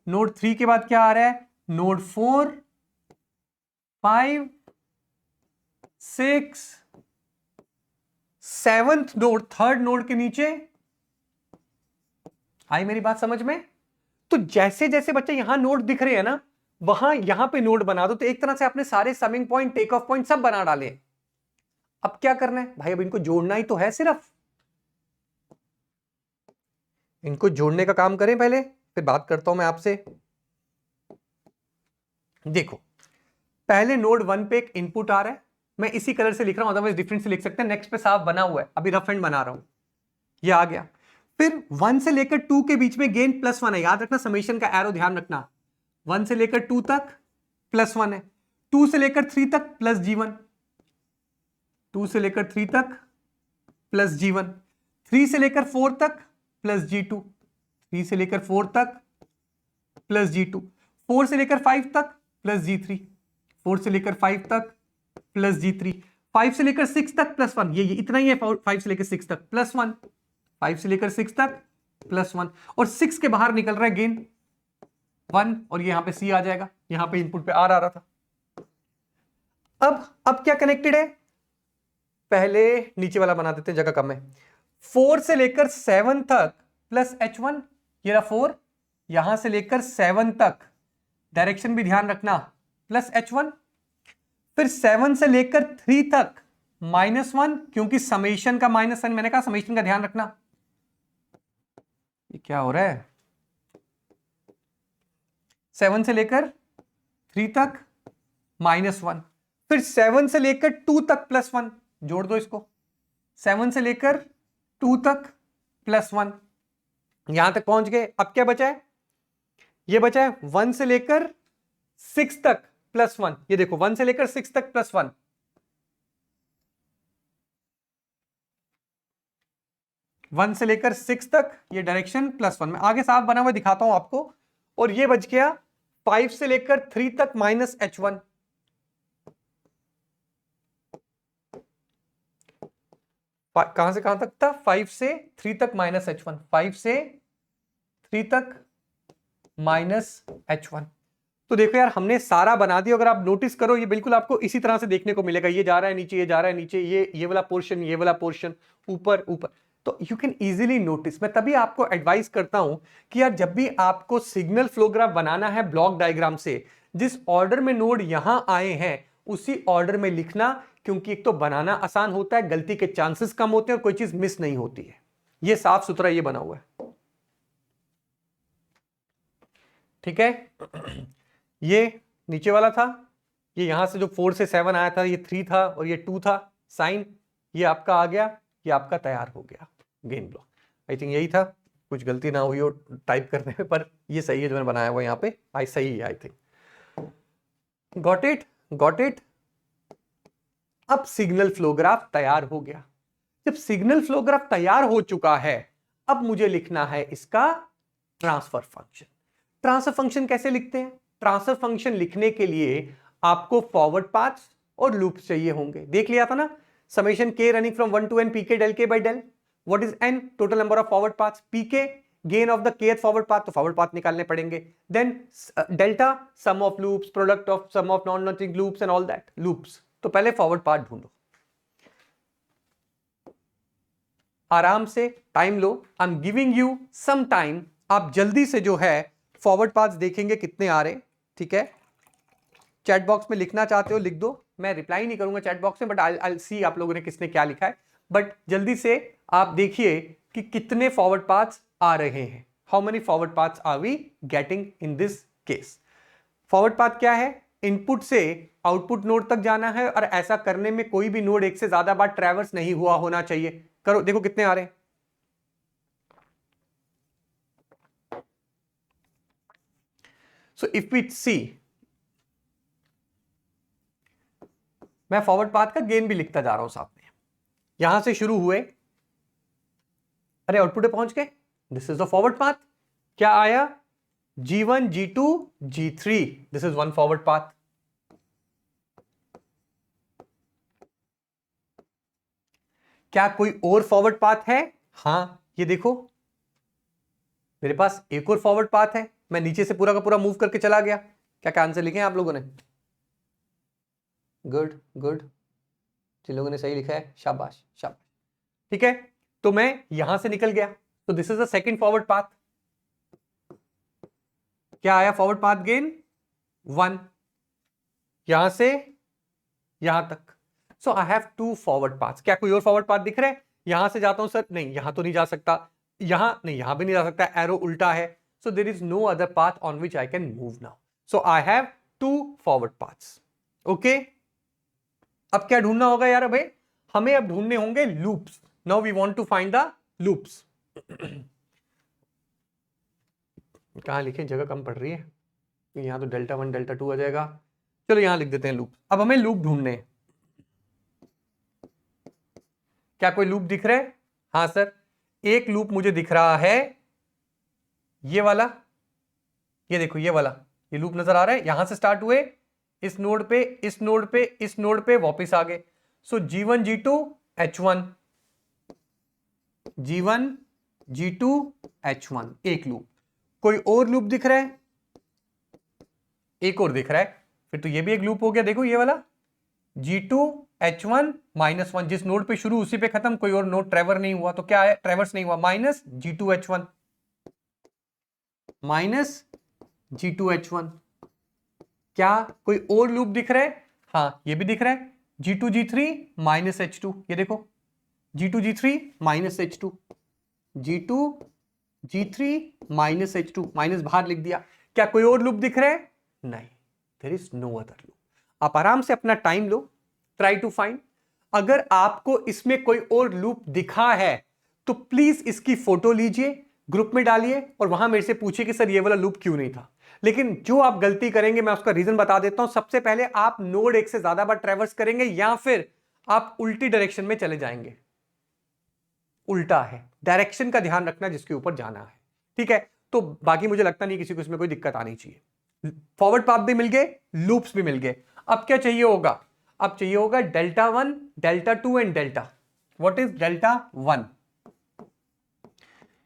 नोड 3 के बाद क्या आ रहा है, node 4, 5, 6, 7th node, third node के नीचे। आई मेरी बात समझ में? तो जैसे जैसे बच्चे यहां नोड दिख रहे हैं ना, वहां यहां पे नोड बना दो, तो एक तरह से आपने सारे summing point take off point सब बना डाले। अब क्या करना है भाई, अब इनको जोड़ना ही तो है, सिर्फ इनको जोड़ने का काम करें पहले, फिर बात करता हूं मैं आपसे। देखो पहले नोड 1 पे एक इनपुट आ रहा है, मैं इसी कलर से लिख रहा हूं, अदरवाइज डिफरेंट से लिख सकते हैं। नेक्स्ट पे साफ बना हुआ है, अभी रफ एंड बना रहा हूं, ये आ गया। फिर 1 से लेकर 2 के बीच में गेन +1 है, याद रखना, समेशन का एरो ध्यान रखना, 1 से लेकर 2 तक +1 है। 2 से लेकर 3 तक प्लस G1, 2 से लेकर 3 तक प्लस G1, 3 से लेकर 4 तक प्लस G2, 3 से लेकर 4 तक प्लस G2, 4 से लेकर 5 तक प्लस G3, 4 से लेकर 5 तक प्लस G3, 5 से लेकर 6 तक प्लस 1, ये इतना ही है, 5 से लेकर 6 तक प्लस 1, 5 से लेकर 6 तक प्लस 1, और 6 के बाहर निकल रहा है गेन 1, और ये यहां पे C आ जाएगा, यहां पे इनपुट पे R आ रहा था। अब क्या कनेक्टेड है, पहले नीचे वाला बना देते हैं, जगह कम है। 4 से लेकर 7 तक प्लस H1, ये रहा 4, यहां से लेकर 7 तक, डायरेक्शन भी ध्यान रखना, प्लस H1, फिर 7 से लेकर 3 तक -1, क्योंकि समेशन का माइनस साइन, मैंने कहा समेशन का ध्यान रखना। ये क्या हो रहा है, 7 से लेकर 3 तक -1, फिर 7 से लेकर 2 तक प्लस 1, जोड़ दो इसको, 7 से लेकर 2 तक प्लस 1, यहां तक पहुंच गए। अब क्या बचा है, ये बचा है 1 से लेकर 6 तक प्लस 1, ये देखो 1 से लेकर 6 तक प्लस 1, 1 से लेकर 6 तक ये डायरेक्शन प्लस 1, मैं आगे साफ बना हुआ दिखाता हूं आपको। और ये बच गया 5 से लेकर 3 तक माइनस H1, कहां से कहां तक था, 5 से 3 तक माइनस H1, 5 से 3 तक माइनस H1। तो देखो यार, हमने सारा बना दिया, अगर आप नोटिस करो ये बिल्कुल आपको इसी तरह से देखने को मिलेगा, ये जा रहा है नीचे, ये जा रहा है नीचे, ये वाला पोर्शन, ये वाला पोर्शन, ऊपर ऊपर। तो यू कैन इजीली नोटिस। मैं तभी आपको एडवाइस करता हूं कि यार जब भी आपको सिग्नल फ्लो ग्राफ बनाना है ब्लॉक डायग्राम से, जिस ऑर्डर में नोड यहां आए हैं उसी ऑर्डर में लिखना, क्योंकि एक तो बनाना आसान होता है, गलती के चांसेस कम होते हैं और कोई चीज मिस नहीं होती है। ये साफ सुथरा ये बना हुआ है, ठीक है। ये नीचे वाला था, ये यहां से जो 4 से 7 आया था, ये 3 था और ये 2 था, साइन ये आपका आ गया, ये आपका तैयार हो गया गेन ब्लॉक। आई थिंक यही था, कुछ गलती ना हुई हो टाइप करने में, पर ये सही है जो मैंने बनाया हुआ यहाँ पे, आई सही है I think. Got it, got it. अब सिग्नल फ्लो ग्राफ तैयार हो गया। जब सिग्नल फ्लो ग्राफ तैयार हो चुका है, अब मुझे लिखना है इसका ट्रांसफर फंक्शन। ट्रांसफर फंक्शन कैसे लिखते हैं, ट्रांसफर फंक्शन लिखने के लिए आपको फॉरवर्ड पाथ्स और लूप्स चाहिए होंगे। देख लिया था ना, summation k running from 1 to n pk del k by del, what is n, total number of forward paths, pk gain of the kth forward path, तो फॉरवर्ड पाथ निकालने पड़ेंगे, then delta sum of loops, product of sum of non nothing loops and all that loops. तो पहले फॉरवर्ड पाथ ढूंढो, आराम से टाइम लो, I am giving you some time, आप जल्दी से जो है फॉरवर्ड पाथ्स देखेंगे कितने आ रहे, ठीक है। चैट बॉक्स में लिखना चाहते हो लिख दो, मैं रिप्लाई नहीं करूंगा चैट बॉक्स में, बट आई सी आप लोगों ने किसने क्या लिखा है। बट जल्दी से आप देखिए कि कितने फॉरवर्ड पाथ्स आ रहे हैं, how many forward paths are we getting in this case. Forward path क्या है, इनपुट से आउटपुट नोड तक जाना है, और ऐसा करने में कोई भी नोड एक से ज्यादा बार ट्रैवर्स नहीं हुआ होना चाहिए। करो, देखो कितने आ रहे हैं। सो इफ वी सी, मैं फॉरवर्ड पाथ का गेन भी लिखता जा रहा हूं साथ में, यहां से शुरू हुए, अरे आउटपुट पे पहुंच गए, this is the forward path. क्या आया, G1 G2 G3, this is one forward path. क्या कोई और फॉरवर्ड पाथ है, हां ये देखो मेरे पास एक और फॉरवर्ड पाथ है, मैं नीचे से पूरा का पूरा मूव करके चला गया। क्या क्या आंसर लिखे हैं आप लोगों ने, गुड गुड, जिन लोगों ने सही लिखा है शाबाश शाबाश, ठीक है। तो मैं यहां से निकल गया, तो this is the second forward path. क्या आया फॉरवर्ड पाथ गेन 1, यहां से यहां तक। सो आई हैव 2 फॉरवर्ड पाथ्स। क्या कोई और फॉरवर्ड पाथ दिख रहा है, यहां से जाता हूं सर, नहीं यहां तो नहीं जा सकता, यहां नहीं, यहां भी नहीं जा सकता, एरो उल्टा है, so there is no other path on which I can move now. So I have 2 forward paths, okay. अब क्या ढूंढना होगा यार, भाई हमें अब ढूंढने होंगे loops. Now we want to find the loops. कहां लिखें, जगह कम पड़ रही है, यहां तो डेल्टा 1 डेल्टा 2 आ जाएगा। चलो यहां लिख देते हैं लूप। अब हमें लूप ढूंढने हैं। क्या कोई लूप दिख रहा है? हाँ सर, एक लूप मुझे दिख रहा है, ये वाला, ये देखो ये वाला, ये लूप नजर आ रहा है। यहां से स्टार्ट हुए, इस नोड पे, इस नोड पे, इस नोड पे वापस आ गए। सो G1 G2 H1, G1 G2 H1, एक लूप। कोई और लूप दिख रहा है? एक और दिख रहा है, फिर तो ये भी एक लूप हो गया। देखो ये वाला G2 H1 -1, जिस नोड पे शुरू उसी पे खत्म, कोई और नोड ट्रैवर नहीं हुआ, तो क्या है? ट्रैवर्स नहीं हुआ, minus G2 H1, minus G2 H1। क्या कोई और लूप दिख रहा है? हाँ ये भी दिख रहा है, G2 G3 माइनस H2, ये देखो G2 G3 minus H2, G2 G3 minus H2, minus बाहर लिख दिया। क्या कोई और लूप दिख रहा है? नहीं, there is no other loop. आप आराम से अपना टाइम लो, ट्राई टू फाइंड। अगर आपको इसमें कोई और लूप दिखा है तो प्लीज इसकी फोटो लीजिए, ग्रुप में डालिए और वहां मेरे से पूछिए कि सर ये वाला लूप क्यों नहीं था। लेकिन जो आप गलती करेंगे मैं उसका रीजन बता देता हूं। सबसे पहले आप नोड एक से ज्यादा बार ट्रैवर्स करेंगे या फिर आप उल्टी डायरेक्शन में चले जाएंगे। उल्टा है, डायरेक्शन का ध्यान रखना जिसके ऊपर जाना है, ठीक है। तो बाकी मुझे लगता नहीं किसी को इसमें कोई दिक्कत आनी चाहिए। फॉरवर्ड पाथ भी मिल गए, लूप्स भी मिल गए। अब क्या चाहिए होगा? अब चाहिए होगा delta 1, delta 2 and delta. What is delta 1?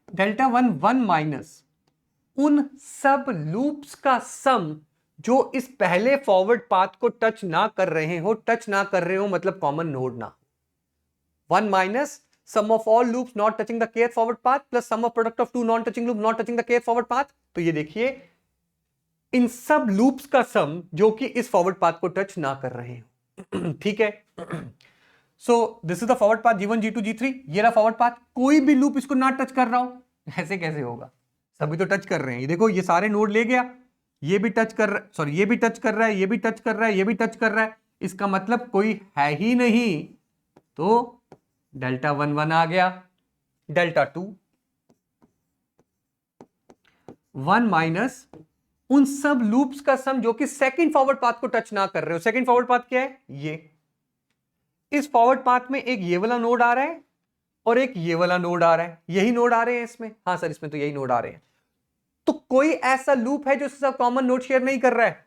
Delta 1 1 minus उन सब लूप्स का सम जो इस पहले फॉरवर्ड पाथ को टच ना कर रहे हो। टच ना कर रहे हो मतलब कॉमन नोड ना। 1 minus sum of all loops not touching the kth forward path plus sum of product of two non touching loops not touching the kth forward path। तो ये देखिए इन सब लूप्स का सम जो कि इस फॉरवर्ड पाथ को टच ना कर रहे हो, ठीक है। So this is the forward path G1 G2 G3, ये रहा फॉरवर्ड पाथ। कोई भी लूप इसको ना टच कर रहा हो, ऐसे कैसे होगा? सभी तो टच कर रहे हैं। ये देखो ये सारे नोड ले गया, ये भी टच कर रहा है, सॉरी ये भी टच कर रहा है, ये भी टच कर रहा है, ये भी टच कर रहा है। इसका मतलब कोई है ही नहीं। तो डेल्टा 1 1 आ गया, डेल्टा 2 1 माइनस उन सब लूप्स का सम जो कि सेकंड फॉरवर्ड पाथ को टच ना कर रहे हो। सेकंड फॉरवर्ड पाथ क्या है? ये। इस फॉरवर्ड पाथ में एक ये वाला नोड आ रहा है और एक ये वाला नोड आ रहा है। यही नोड आ रहे हैं इसमें, हाँ सर इसमें तो यही नोड आ रहे हैं। तो कोई ऐसा लूप है जो इसके साथ कॉमन नोड शेयर नहीं कर रहा है?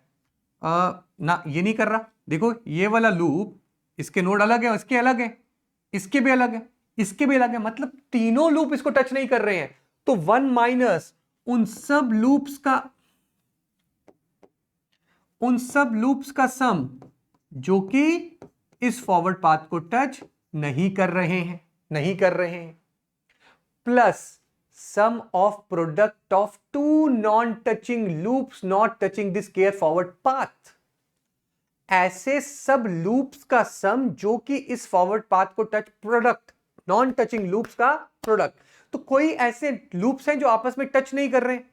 ना, ये नहीं कर रहा। देखो ये वाला लूप, इसके नोड अलग है, इसके अलग है, इसके भी अलग है, इसके भी अलग है, मतलब तीनों लूप इसको टच नहीं कर रहे हैं। तो 1 माइनस उन सब लूप्स का सम जो कि इस फॉरवर्ड पाथ को टच नहीं कर रहे हैं, plus sum of product of two non touching loops not touching this care forward path. ऐसे सब लूप्स का सम जो कि इस फॉरवर्ड पाथ को touch, product non touching loops का प्रोडक्ट। तो कोई ऐसे लूप्स हैं जो आपस में टच नहीं कर रहे हैं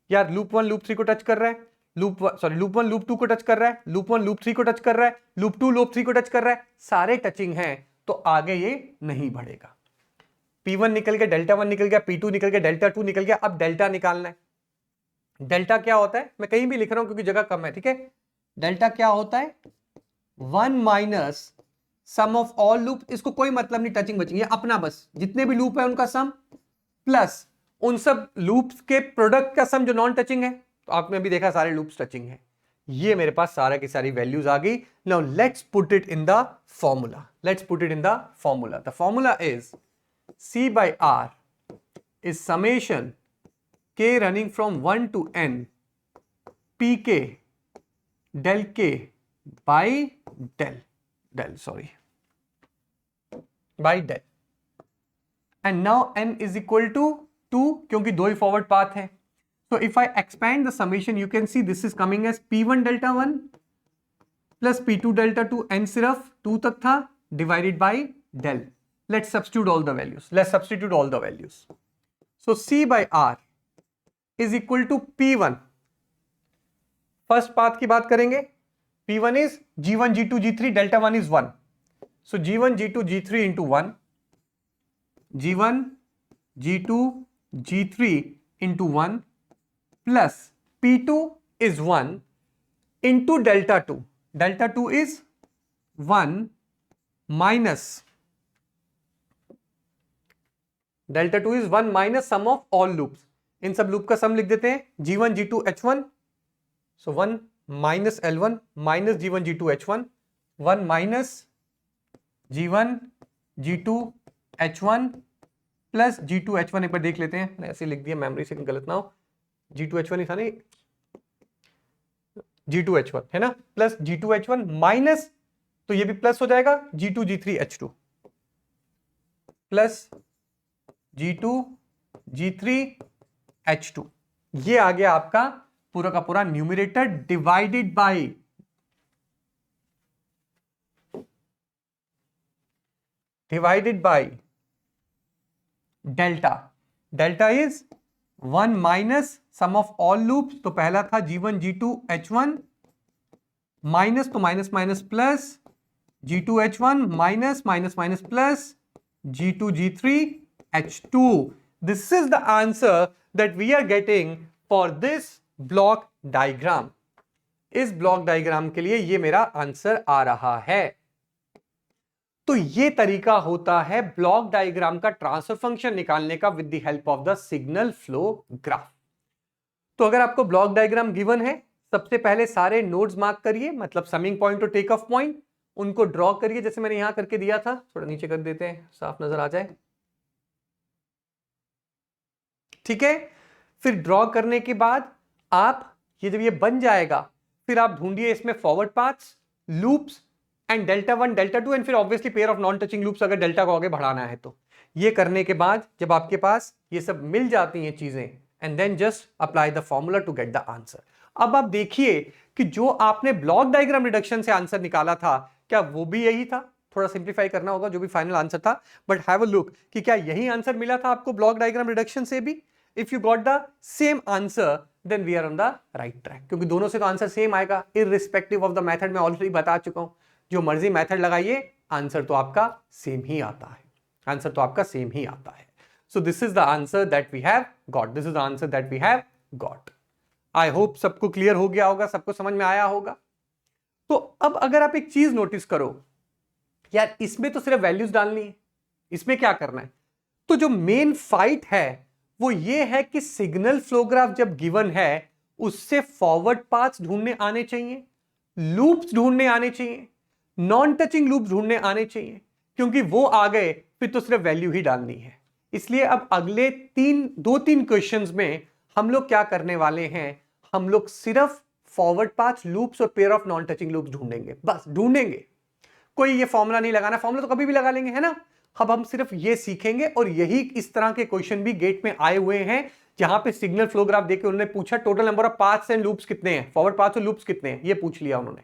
यार। लूप 1 लूप 3 को टच कर रहा है, लूप 1 लूप 2 को टच कर रहा है, लूप 1 लूप 3 को टच कर रहा है, लूप 2 लूप 3 को टच कर रहा है, सारे टचिंग हैं। तो आगे ये नहीं बढ़ेगा। P1 निकल गया, डेल्टा 1 निकल गया, P2 निकल गया, डेल्टा 2 निकल गया। अब डेल्टा निकालना है। डेल्टा क्या होता है? मैं कहीं भी लिख रहा हूं क्योंकि जगह कम है, ठीक है। डेल्टा क्या होता है? 1 minus sum of all loop, इसको कोई मतलब नहीं, टचिंग बचिंग, ये अपना बस जितने भी लूप है उनका सम प्लस उन सब लूप्स के प्रोडक्ट का सम जो नॉन टचिंग है। तो आपने अभी देखा सारे लूप्स टचिंग है। ये मेरे पास सारा की सारी वैल्यूज आ गई। Now let's put it in the formula. The formula is C by R is summation k running from 1 to n pk del k by del and now n is equal to 2 क्योंकि दो ही फॉरवर्ड पाथ है। So if I expand the summation you can see this is coming as P1 delta 1 plus P2 delta 2, n सिर्फ 2 तक था, divided by del। Let's substitute all the values. So C by R is equal to P1. First path की बात करेंगे। P1 is G1 G2 G3, delta 1 is 1. So G1 G2 G3 into 1, G1 G2 G3 into 1 plus P2 is 1 into delta 2. Delta 2 is 1 minus, delta 2 is 1 minus sum of all loops, इन सब लूप का सम लिख देते हैं, G1 G2 H1, सो 1 minus L1 minus G1 G2 H1, 1 minus G1 G2 H1 plus G2 H1, एक बार देख लेते हैं, ऐसे लिख दिया मेमोरी से गलत ना हो, G2 H1 था नहीं, G2 H1 है ना, प्लस G2 H1 माइनस, तो ये भी प्लस हो जाएगा G2 G3 H2 plus G2 G3 H2, ये आ गया आपका पूरा का पूरा numerator divided by delta, delta is 1 minus sum of all loops, तो पहला था G1 G2 H1 माइनस, तो minus minus plus G2 H1 minus minus minus plus G2 G3 H2. This is the answer that we are getting for this block diagram. इस ब्लॉक डायग्राम के लिए ये मेरा आंसर आ रहा है। तो ये तरीका होता है ब्लॉक डायग्राम का ट्रांसफर फंक्शन निकालने का with the help of the signal flow graph. तो अगर आपको ब्लॉक डायग्राम गिवन है, सबसे पहले सारे नोड्स मार्क करिए, मतलब समिंग पॉइंट और टेक ऑफ पॉइंट, उनको ड्रॉ करिए जैसे मैंने यहां करके दिया था, थोड़ा नीचे कर देते हैं साफ नजर आ जाए, ठीक है। फिर ड्रॉ करने के बाद आप ये जब ये बन जाएगा, फिर आप ढूंढिए इसमें forward paths, loops and delta 1 delta 2 and फिर obviously pair of non touching loops अगर डेल्टा को आगे बढ़ाना है तो। ये करने के बाद जब आपके पास ये सब मिल जाती हैं चीजें, and then just apply the formula to get the answer. अब आप देखिए कि जो आपने ब्लॉक डायग्राम रिडक्शन से आंसर निकाला था, क्या वो भी यही था? थोड़ा सिंप्लीफाई करना होगा जो भी फाइनल आंसर था, बट हैव अ लुक कि क्या यही आंसर मिला था आपको ब्लॉक डायग्राम रिडक्शन से भी? If you got the same answer then we are on the right track, क्योंकि दोनों से तो आंसर सेम आएगा इररिस्पेक्टिव ऑफ द मेथड। मैं ऑलरेडी बता चुका हूं, जो मर्जी मेथड लगाइए आंसर तो आपका सेम ही आता है, आंसर तो आपका सेम ही आता है। So this is the answer that we have got, this is the answer that we have got. I hope सबको क्लियर हो गया होगा, सबको समझ में आया होगा। तो अब अगर आप एक चीज नोटिस करो, यार इसमें तो सिर्फ वैल्यूज डालनी है, इसमें क्या करना है? तो जो मेन फाइट है वो ये है कि सिग्नल फ्लो ग्राफ जब गिवन है उससे फॉरवर्ड पाथ्स ढूंढने आने चाहिए, लूप्स ढूंढने आने चाहिए, नॉन टचिंग लूप्स ढूंढने आने चाहिए, क्योंकि वो आ गए फिर तो सिर्फ वैल्यू ही डालनी है। इसलिए अब अगले दो तीन क्वेश्चंस में हम लोग क्या करने वाले हैं, हम लोग सिर्फ फॉरवर्ड पाथ, लूप्स और pair of non touching loops ढूंढेंगे, बस ढूंढेंगे। कोई ये फॉर्मूला नहीं लगाना, फॉर्मूला तो कभी भी लगा लेंगे, है ना। अब हम सिर्फ ये सीखेंगे, और यही इस तरह के क्वेश्चन भी गेट में आए हुए हैं, जहां पे सिग्नल फ्लो ग्राफ देके उन्होंने पूछा total number of paths and loops कितने हैं, फॉरवर्ड पाथ्स और लूप्स कितने हैं, ये पूछ लिया उन्होंने।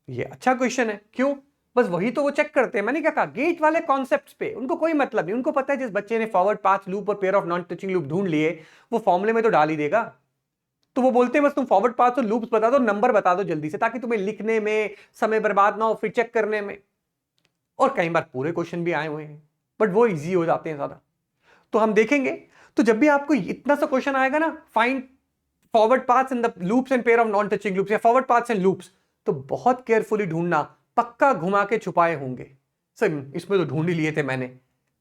ये अच्छा क्वेश्चन है, क्यों? बस वही तो वो चेक करते हैं। मैंने क्या कहा, गेट वाले कॉन्सेप्ट्स पे उनको कोई मतलब नहीं, उनको पता है जिस बच्चे ने फॉरवर्ड पाथ, लूप और pair of non touching loop ढूंढ लिए वो फॉर्मूले में तो डाल ही देगा। तो वो बोलते हैं बस तुम फॉरवर्ड पाथ और लूप्स बता दो, नंबर बता दो जल्दी से, ताकि तुम्हें लिखने में समय बर्बाद ना हो, फिर चेक करने में। और कई बार पूरे क्वेश्चन भी आए हुए हैं, बट वो इजी हो जाते हैं ज्यादा। तो हम देखेंगे, तो जब भी आपको इतना सा क्वेश्चन आएगा ना, find forward paths in the loops and pair of non touching loops या फॉरवर्ड पाथ्स एंड लूप्स, तो बहुत केयरफुली ढूंढना, पक्का घुमा के छुपाए होंगे। सर इसमें तो ढूंढ ही लिए थे मैंने,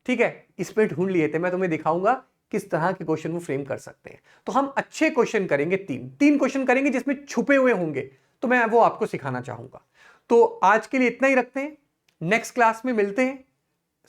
ठीक है, इसमें ढूंढ लिए थे, मैं तुम्हें दिखाऊंगा किस तरह के क्वेश्चन वो फ्रेम कर सकते हैं। तो हम अच्छे क्वेश्चन करेंगे, तीन क्वेश्चन करेंगे जिसमें छुपे हुए होंगे, तो मैं वो आपको सिखाना चाहूंगा। तो आज के लिए इतना ही रखते हैं, नेक्स्ट क्लास में मिलते हैं,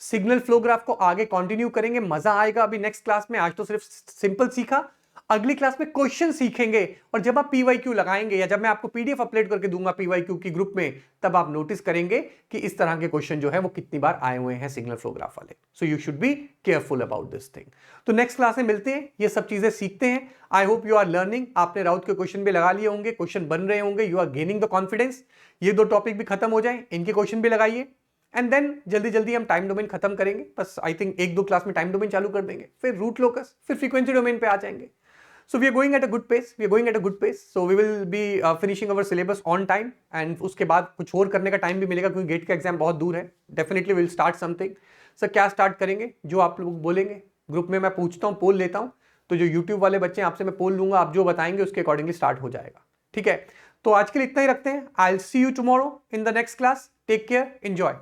सिग्नल फ्लो ग्राफ को आगे कंटिन्यू करेंगे, मजा आएगा। अभी नेक्स्ट क्लास में, आज तो सिर्फ सिंपल सीखा, अगली क्लास में क्वेश्चन सीखेंगे, और जब आप पीवाईक्यू लगाएंगे या जब मैं आपको पीडीएफ अपलोड करके दूंगा पीवाईक्यू की ग्रुप में, तब आप नोटिस करेंगे कि इस तरह के क्वेश्चन जो है वो कितनी बार आए हुए हैं सिग्नल फ्लो ग्राफ वाले। So you should be careful about this thing. तो नेक्स्ट क्लास में मिलते हैं, ये सब चीजें सीखते हैं। I hope you are learning, आपने राउत के क्वेश्चन भी लगा लिए होंगे, क्वेश्चन बन रहे होंगे, you are gaining the confidence. ये दो टॉपिक भी खत्म हो जाए, इनके क्वेश्चन भी लगाइए, एंड देन जल्दी जल्दी हम टाइम डोमेन खत्म करेंगे। बस आई थिंक 1-2 क्लास में टाइम डोमेन चालू कर देंगे, फिर रूट लोकस, फिर फ्रीक्वेंसी डोमेन पे आ जाएंगे। So we are going at a good pace, So we will be finishing our syllabus on time, and उसके बाद कुछ और करने का टाइम भी मिलेगा, क्योंकि गेट का एग्जाम बहुत दूर है। Definitely we'll start something. Sir क्या स्टार्ट करेंगे, जो आप लोग बोलेंगे ग्रुप में, मैं पूछता हूँ, पोल लेता हूँ, तो जो यूट्यूब वाले बच्चे हैं आपसे मैं पोल लूंगा, आप जो बताएंगे उसके अकॉर्डिंगली स्टार्ट हो जाएगा, ठीक है। तो आज के लिए इतना ही रखते हैं। I will see you tomorrow in the next class. Take care, enjoy.